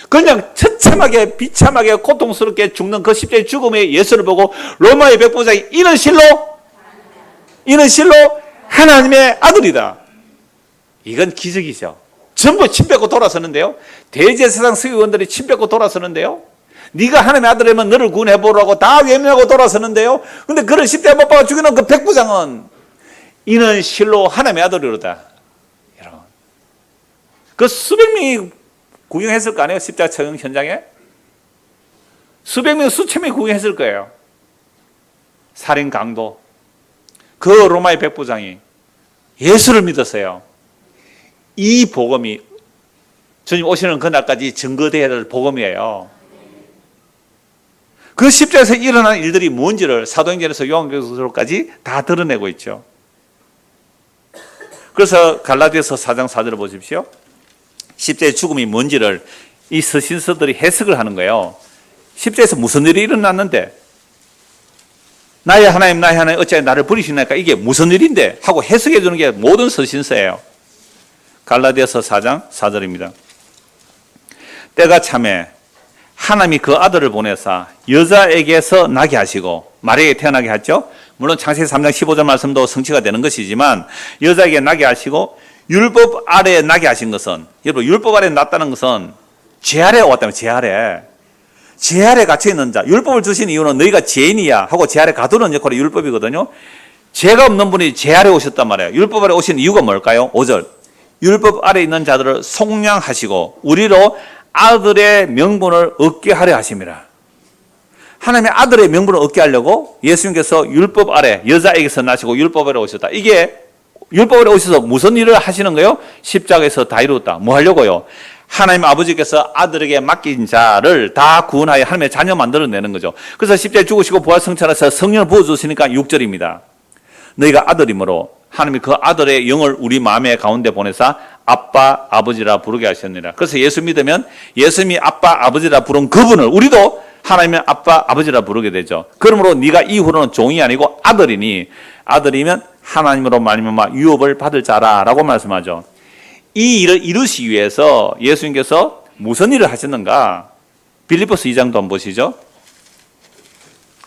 그냥 처참하게 비참하게 고통스럽게 죽는 그 십자가의 죽음의 예수를 보고 로마의 백부장이 이는 실로 하나님의 아들이다. 이건 기적이죠. 전부 침 뱉고 돌아서는데요. 대제사장 서기관들이 침 뱉고 돌아서는데요. 네가 하나님의 아들이면 너를 구원해보라고 다 외면하고 돌아서는데요. 근데 그를 십자가에 못 박아 죽이는 그 백부장은 이는 실로 하나님의 아들이로다. 여러분, 그 수백 명이 구경했을 거 아니에요? 십자가 처형 현장에 수백 명, 수천 명이 구경했을 거예요. 살인 강도, 그 로마의 백부장이 예수를 믿었어요. 이 복음이 주님 오시는 그날까지 증거되어야 될 복음이에요. 그 십자가에서 일어난 일들이 뭔지를 사도행전에서 요한계시록까지 다 드러내고 있죠. 그래서 갈라디아서 4장 4절을 보십시오. 십자가의 죽음이 뭔지를 이 서신서들이 해석을 하는 거예요. 십자가에서 무슨 일이 일어났는데, 나의 하나님 어찌하여 나를 버리시나이까, 이게 무슨 일인데 하고 해석해 주는 게 모든 서신서예요. 갈라디아서 4장 4절입니다. 때가 참에 하나님이 그 아들을 보내사 여자에게서 나게 하시고 마리아에게 태어나게 했죠. 물론 창세기 3장 15절 말씀도 성취가 되는 것이지만 여자에게 나게 하시고 율법 아래에 나게 하신 것은, 여러분 율법 아래에 났다는 것은 죄 아래에 왔다면 죄 아래. 죄 아래 갇혀 있는 자. 율법을 주신 이유는 너희가 죄인이야 하고 죄 아래 가두는 역할이 율법이거든요. 죄가 없는 분이 죄 아래 오셨단 말이에요. 율법 아래 오신 이유가 뭘까요? 5절. 율법 아래 있는 자들을 속량하시고 우리로 아들의 명분을 얻게 하려 하심이라. 하나님의 아들의 명분을 얻게 하려고 예수님께서 율법 아래 여자에게서 나시고 율법 아래 오셨다. 이게 율법 아래 오셔서 무슨 일을 하시는 거예요? 십자가에서 다 이루었다. 뭐 하려고요? 하나님 아버지께서 아들에게 맡긴 자를 다 구원하여 하나님의 자녀 만들어내는 거죠. 그래서 십자가에 죽으시고 부활승천하셔서 성령을 부어주시니까 6절입니다. 너희가 아들이므로 하나님이 그 아들의 영을 우리 마음의 가운데 보내사 아빠 아버지라 부르게 하셨느니라. 그래서 예수 믿으면 예수님이 아빠 아버지라 부른 그분을 우리도 하나님의 아빠 아버지라 부르게 되죠. 그러므로 네가 이후로는 종이 아니고 아들이니 아들이면 하나님으로 말미암아 유업을 받을 자라라고 말씀하죠. 이 일을 이루시기 위해서 예수님께서 무슨 일을 하셨는가? 빌립보서 2장도 한번 보시죠.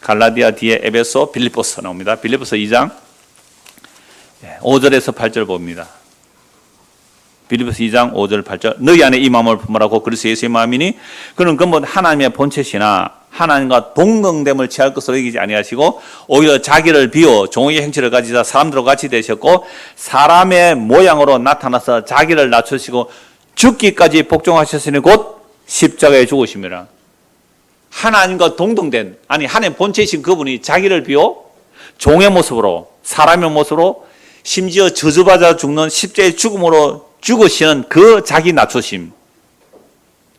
갈라디아 뒤에 에베소, 빌립보서 나옵니다. 빌립보서 2장 5절에서 8절 봅니다. 빌립보서 2장 5절 8절. 너희 안에 이 마음을 품으라고 그리스도 예수의 마음이니 그는 근본 하나님의 본체시나 하나님과 동등됨을 취할 것으로 여기지 아니하시고 오히려 자기를 비워 종의 행실을 가지사 사람들과 같이 되셨고 사람의 모양으로 나타나서 자기를 낮추시고 죽기까지 복종하셨으니 곧 십자가에 죽으심이라. 하나님과 동등된, 아니 하나님 본체이신 그분이 자기를 비워 종의 모습으로, 사람의 모습으로, 심지어 저주받아 죽는 십자가의 죽음으로 죽으시는 그 자기 낮추심,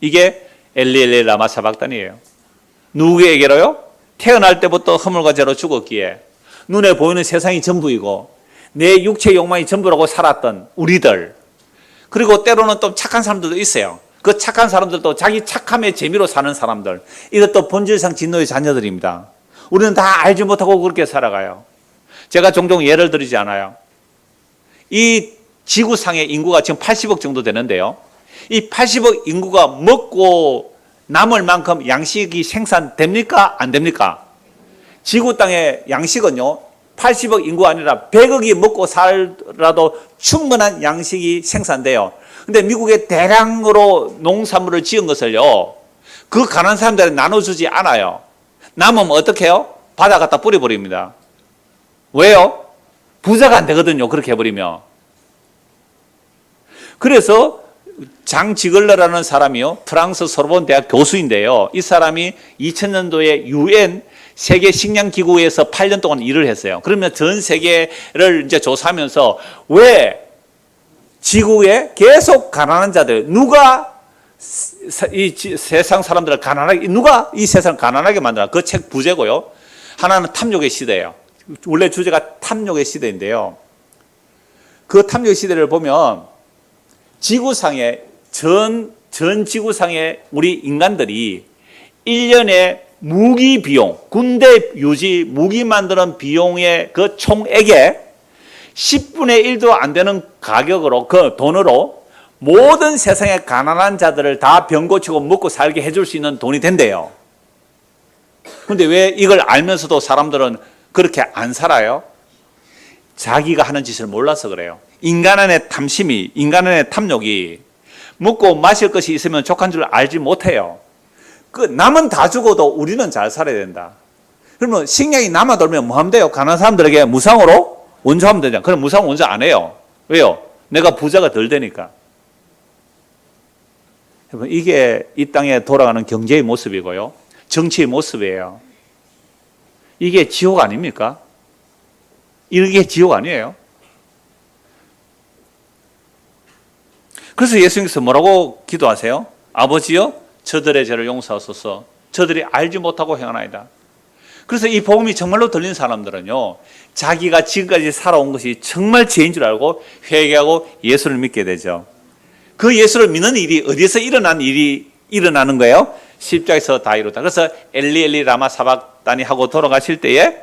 이게 엘리 라마 사박단이에요. 누구에게로요? 태어날 때부터 허물과 죄로 죽었기에 눈에 보이는 세상이 전부이고 내 육체의 욕망이 전부라고 살았던 우리들, 그리고 때로는 또 착한 사람들도 있어요. 그 착한 사람들도 자기 착함의 재미로 사는 사람들, 이것도 본질상 진노의 자녀들입니다. 우리는 다 알지 못하고 그렇게 살아가요. 제가 종종 예를 들이지 않아요. 이 지구상의 인구가 지금 80억 정도 되는데요. 이 80억 인구가 먹고 남을 만큼 양식이 생산됩니까? 안 됩니까? 지구 땅의 양식은요, 80억 인구가 아니라 100억이 먹고 살아도 충분한 양식이 생산돼요. 근데 미국에 대량으로 농산물을 지은 것을요, 그 가난한 사람들한테 나눠주지 않아요. 남으면 어떻게 해요? 바다 갖다 뿌려버립니다. 왜요? 부자가 안 되거든요, 그렇게 해버리면. 그래서 장 지글러라는 사람이요, 프랑스 소르본 대학 교수인데요. 이 사람이 2000년도에 UN 세계 식량 기구에서 8년 동안 일을 했어요. 그러면 전 세계를 이제 조사하면서 왜 지구에 계속 가난한 자들, 누가 이 세상 사람들을 가난하게, 누가 이 세상을 가난하게 만드나? 그 책 부제고요. 하나는 탐욕의 시대예요. 원래 주제가 탐욕의 시대인데요. 그 탐욕의 시대를 보면 지구상의 전 지구상의 우리 인간들이 1년에 무기 비용, 군대 유지, 무기 만드는 비용의 그 총액의 10분의 1도 안 되는 가격으로, 그 돈으로 모든 세상의 가난한 자들을 다 병 고치고 먹고 살게 해줄 수 있는 돈이 된대요. 근데 왜 이걸 알면서도 사람들은 그렇게 안 살아요? 자기가 하는 짓을 몰라서 그래요. 인간 안의 탐심이, 인간 안의 탐욕이 먹고 마실 것이 있으면 족한 줄 알지 못해요. 그 남은 다 죽어도 우리는 잘 살아야 된다. 그러면 식량이 남아돌면 뭐 하면 돼요? 가난한 사람들에게 무상으로 원조하면 되잖아요. 그럼 무상 원조 안 해요. 왜요? 내가 부자가 덜 되니까. 이게 이 땅에 돌아가는 경제의 모습이고요, 정치의 모습이에요. 이게 지옥 아닙니까? 이게 지옥 아니에요? 그래서 예수님께서 뭐라고 기도하세요? 아버지여, 저들의 죄를 용서하소서. 저들이 알지 못하고 행하나이다. 그래서 이 복음이 정말로 들린 사람들은요, 자기가 지금까지 살아온 것이 정말 죄인 줄 알고 회개하고 예수를 믿게 되죠. 그 예수를 믿는 일이 어디서 일어나는 거예요? 십자가에서 다 이루었다. 그래서 엘리 라마 사박다니 하고 돌아가실 때에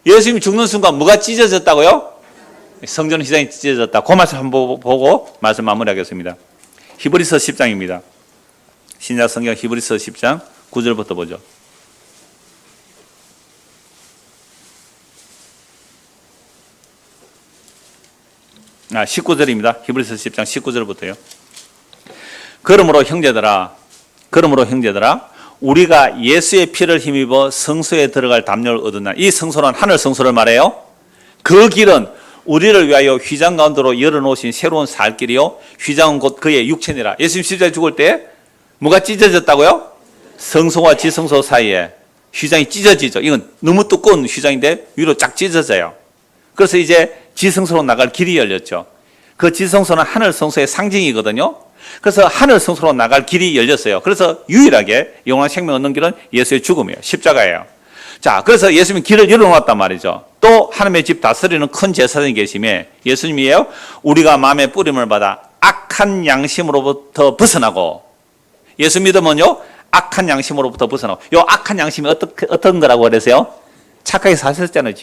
예수님이 죽는 순간 뭐가 찢어졌다고요? 성전 휘장이 찢어졌다. 그 말씀 한번 보고 말씀 마무리하겠습니다. 히브리서 10장입니다. 신약 성경 히브리서 10장 9절부터 보죠. 19절입니다. 히브리서 10장 19절부터요. 그러므로 형제들아, 우리가 예수의 피를 힘입어 성소에 들어갈 담력을 얻었나. 이 성소는 하늘 성소를 말해요. 그 길은 우리를 위하여 휘장 가운데로 열어놓으신 새로운 살 길이요, 휘장은 곧 그의 육체니라. 예수님 십자가에 죽을 때 뭐가 찢어졌다고요? 성소와 지성소 사이에 휘장이 찢어지죠. 이건 너무 두꺼운 휘장인데 위로 쫙 찢어져요. 그래서 이제 지성소로 나갈 길이 열렸죠. 그 지성소는 하늘 성소의 상징이거든요. 그래서 하늘 성소로 나갈 길이 열렸어요. 그래서 유일하게 영원한 생명 얻는 길은 예수의 죽음이에요. 십자가예요. 자, 그래서 예수님이 길을 열어놓았단 말이죠. 또 하나님의 집 다스리는 큰 제사장이 계심에 예수님이에요. 우리가 마음의 뿌림을 받아 악한 양심으로부터 벗어나고, 예수 믿으면요 악한 양심으로부터 벗어나고. 요 악한 양심이 어떤 거라고 그러세요? 착하게 사셨잖아요.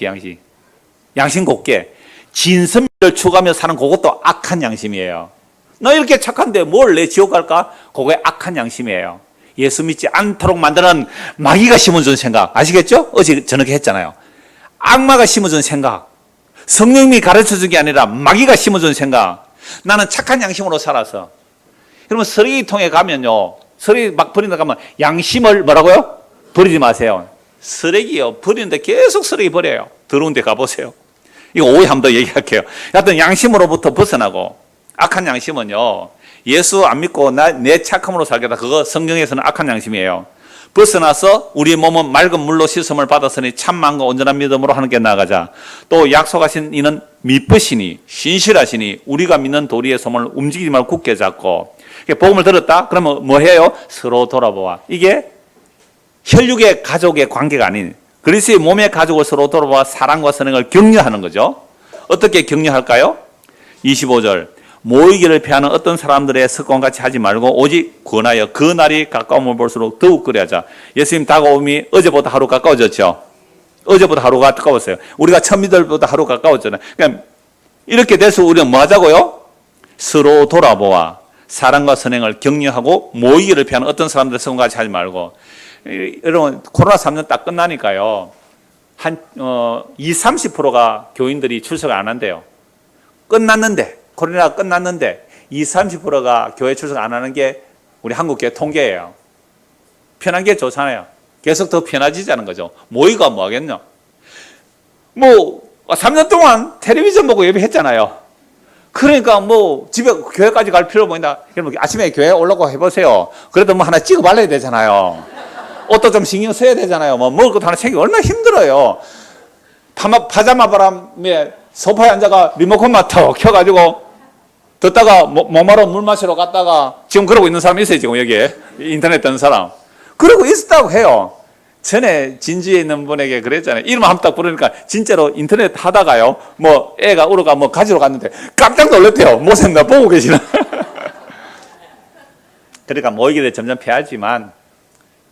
양심 곱게 진선미를 추구하며 사는 그것도 악한 양심이에요. 너 이렇게 착한데 뭘 내 지옥 갈까? 그게 악한 양심이에요. 예수 믿지 않도록 만드는 마귀가 심어준 생각 아시겠죠? 어제 저녁에 했잖아요. 악마가 심어준 생각, 성령님이 가르쳐준 게 아니라 마귀가 심어준 생각. 나는 착한 양심으로 살아서. 그러면 쓰레기통에 가면요, 쓰레기 막 버린다 가면 양심을 뭐라고요? 버리지 마세요. 쓰레기요, 버리는데 계속 쓰레기 버려요. 더러운 데 가보세요. 이거 오해 한번 더 얘기할게요. 하여튼 양심으로부터 벗어나고. 악한 양심은요, 예수 안 믿고 내 착함으로 살겠다, 그거 성경에서는 악한 양심이에요. 벗어나서 우리 몸은 맑은 물로 씻음을 받았으니 참 마음과 온전한 믿음으로 하나님께 나아가자. 또 약속하신 이는 미쁘시니 신실하시니 우리가 믿는 도리의 소문을 움직이지 말고 굳게 잡고. 복음을 들었다? 그러면 뭐 해요? 서로 돌아보아. 이게 혈육의 가족의 관계가 아닌 그리스도의 몸의 가족을 서로 돌아보아 사랑과 선행을 격려하는 거죠. 어떻게 격려할까요? 25절. 모이기를 피하는 어떤 사람들의 습관같이 하지 말고 오직 권하여 그 날이 가까움을 볼수록 더욱 그리하자. 예수님 다가옴이 어제보다 하루 가까워졌죠. 어제보다 하루가 가까웠어요. 우리가 천미들보다 하루 가까웠잖아요. 그러니까 이렇게 돼서 우리는 뭐 하자고요? 서로 돌아보아 사랑과 선행을 격려하고 모이기를 피하는 어떤 사람들의 습관같이 하지 말고. 여러분 코로나 3년 딱 끝나니까요, 한 20-30%가 교인들이 출석을 안 한대요. 끝났는데, 코로나가 끝났는데 20-30%가 교회 출석 안 하는 게 우리 한국교회 통계예요. 편한 게 좋잖아요. 계속 더 편해지자는 거죠. 모이가 뭐 하겠냐? 뭐 3년 동안 텔레비전 보고 예배했잖아요. 그러니까 뭐 집에 교회까지 갈 필요 뭐 있나? 여러분 아침에 교회 올라고 해보세요. 그래도 뭐 하나 찍어 발라야 되잖아요. 옷도 좀 신경 써야 되잖아요. 뭐 먹을 것도 하나 챙기기 얼마나 힘들어요. 파자마 바람에 소파에 앉아가 리모컨만 턱 켜가지고 듣다가 목마르 물 마시러 갔다가 지금 그러고 있는 사람 있어요. 지금 여기에 인터넷 뜨는 사람 그러고 있었다고 해요. 전에 진주에 있는 분에게 그랬잖아요. 이름 한번 딱 부르니까 진짜로 인터넷 하다가요, 뭐 애가 우러가 뭐 가지러 갔는데 깜짝 놀랐대요. 못생 나 보고 계시나. 그러니까 모이기를 점점 피하지만,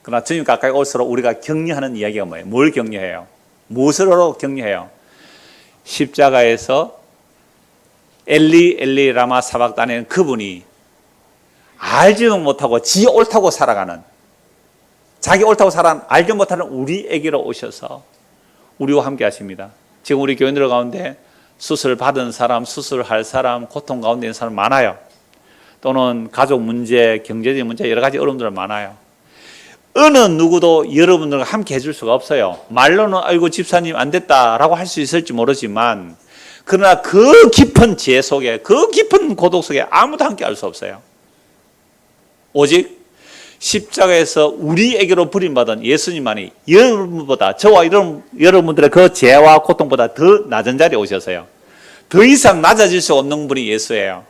그러나 주님 가까이 올수록 우리가 격려하는 이야기가 뭐예요? 뭘 격려해요? 무엇으로 격려해요? 십자가에서 엘리 엘리 라마 사박다니는 그분이 알지도 못하고 지 옳다고 살아가는, 자기 옳다고 살아가는 알지 못하는 우리에게로 오셔서 우리와 함께 하십니다. 지금 우리 교인들 가운데 수술 받은 사람, 수술할 사람, 고통 가운데 있는 사람 많아요. 또는 가족 문제, 경제적인 문제, 여러 가지 어려움들 많아요. 어느 누구도 여러분들과 함께 해줄 수가 없어요. 말로는 아이고 집사님 안 됐다라고 할 수 있을지 모르지만, 그러나 그 깊은 지혜 속에, 그 깊은 고독 속에 아무도 함께 할 수 없어요. 오직 십자가에서 우리에게로 부림받은 예수님만이 여러분보다, 저와 여러분들의 그 죄와 고통보다 더 낮은 자리에 오셔서요, 더 이상 낮아질 수 없는 분이 예수예요.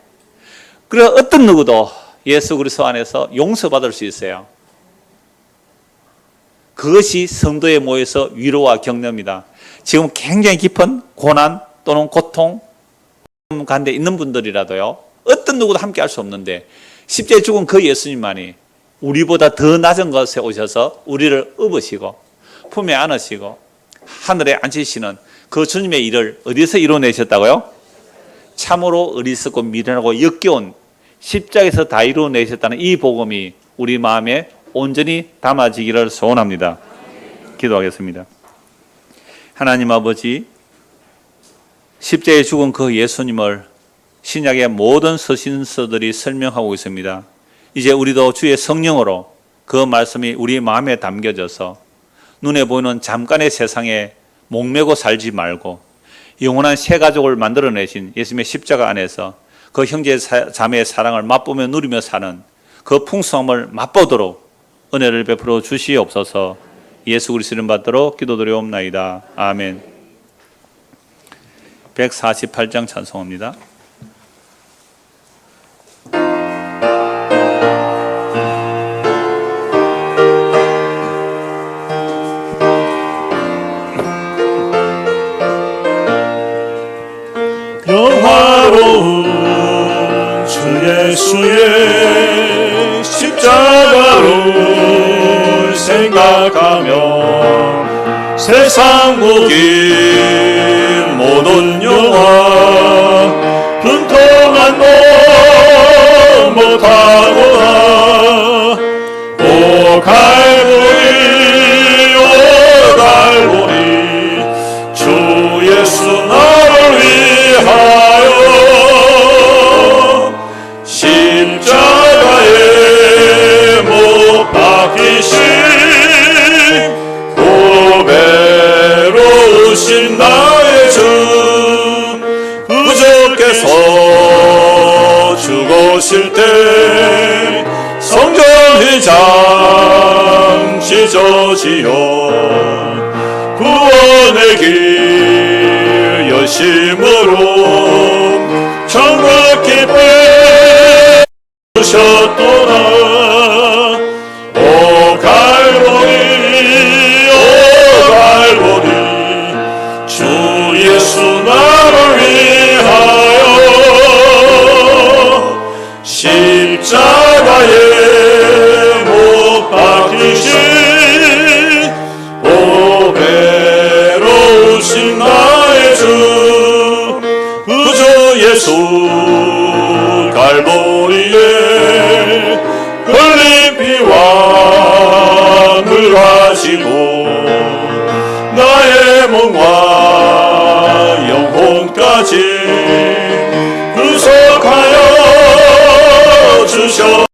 그래 어떤 누구도 예수 그리스도 안에서 용서받을 수 있어요. 그것이 성도에 모여서 위로와 격려입니다. 지금 굉장히 깊은 고난 또는 고통 가운데 있는 분들이라도요, 어떤 누구도 함께 할 수 없는데 십자가에 죽은 그 예수님만이 우리보다 더 낮은 곳에 오셔서 우리를 업으시고 품에 안으시고 하늘에 앉히시는 그 주님의 일을 어디서 이루어내셨다고요? 참으로 어리석고 미련하고 역겨운 십자가에서 다 이루어내셨다는 이 복음이 우리 마음에 온전히 담아지기를 소원합니다. 기도하겠습니다. 하나님 아버지, 십자가에 죽은 그 예수님을 신약의 모든 서신서들이 설명하고 있습니다. 이제 우리도 주의 성령으로 그 말씀이 우리 마음에 담겨져서 눈에 보이는 잠깐의 세상에 목매고 살지 말고 영원한 새 가족을 만들어내신 예수님의 십자가 안에서 그 형제 자매의 사랑을 맛보며 누리며 사는 그 풍성함을 맛보도록 은혜를 베풀어 주시옵소서. 예수 그리스도 이름 받도록 기도드리옵나이다. 아멘. 148장 찬송합니다. 영화로운 주 예수의 십자가를 생각하며 세상 모든 모든 영화 분통한 놈 못하구나. 오 갈보리 오 갈보리 주 예수 나를 위하여 십자가에 못 박히신 고배로우신 나의 주 구주께서 죽으실 때 성전회장 찢어지어 구원의 길 열심으로 천국 기쁨 주셨도다. 오 갈보리 오 갈보리 주 예수 나를 위하여 십자가에 못 박히신 오배로우신 나의 주 구주 예수 갈보리에 흘린 피와 물 가지고 나의 몸과 영혼까지 구속하여 주셨다.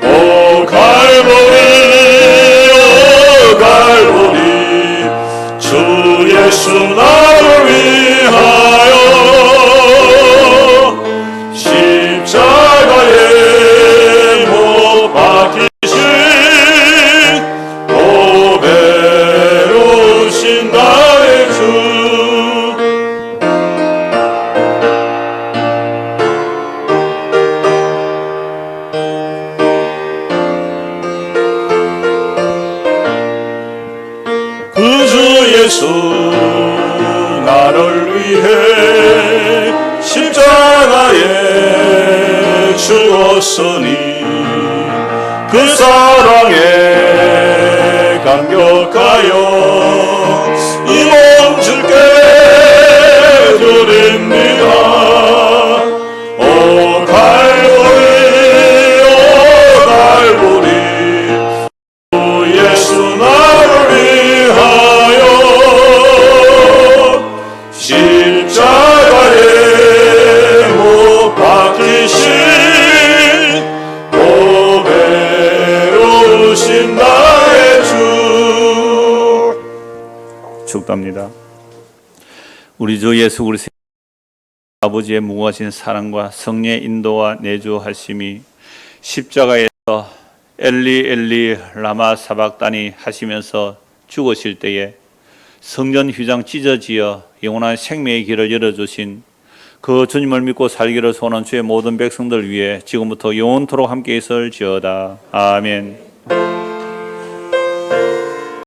오 갈보리 오 갈보리 주 예수 나를 위하여 십자가에 못 박히신 오배로우신 나의 주 구주 예수 나를 위해 십자가에 죽었으니 그 사랑에 감격하여 이 몸 주께 드립니다. 오 갈보리 오 갈보리 오 예수 나를 위하여 십자가에 못 박히신 오배로우신 나의 주 축도합니다. 우리 주 예수 그리스도 아버지의 무궁하신 사랑과 성령의 인도와 내주하심이 십자가에서 엘리 엘리 라마 사박다니 하시면서 죽으실 때에 성전 휘장 찢어지어 영원한 생명의 길을 열어주신 그 주님을 믿고 살기를 소원하는 주의 모든 백성들 위해 지금부터 영원토록 함께 있을지어다. 아멘.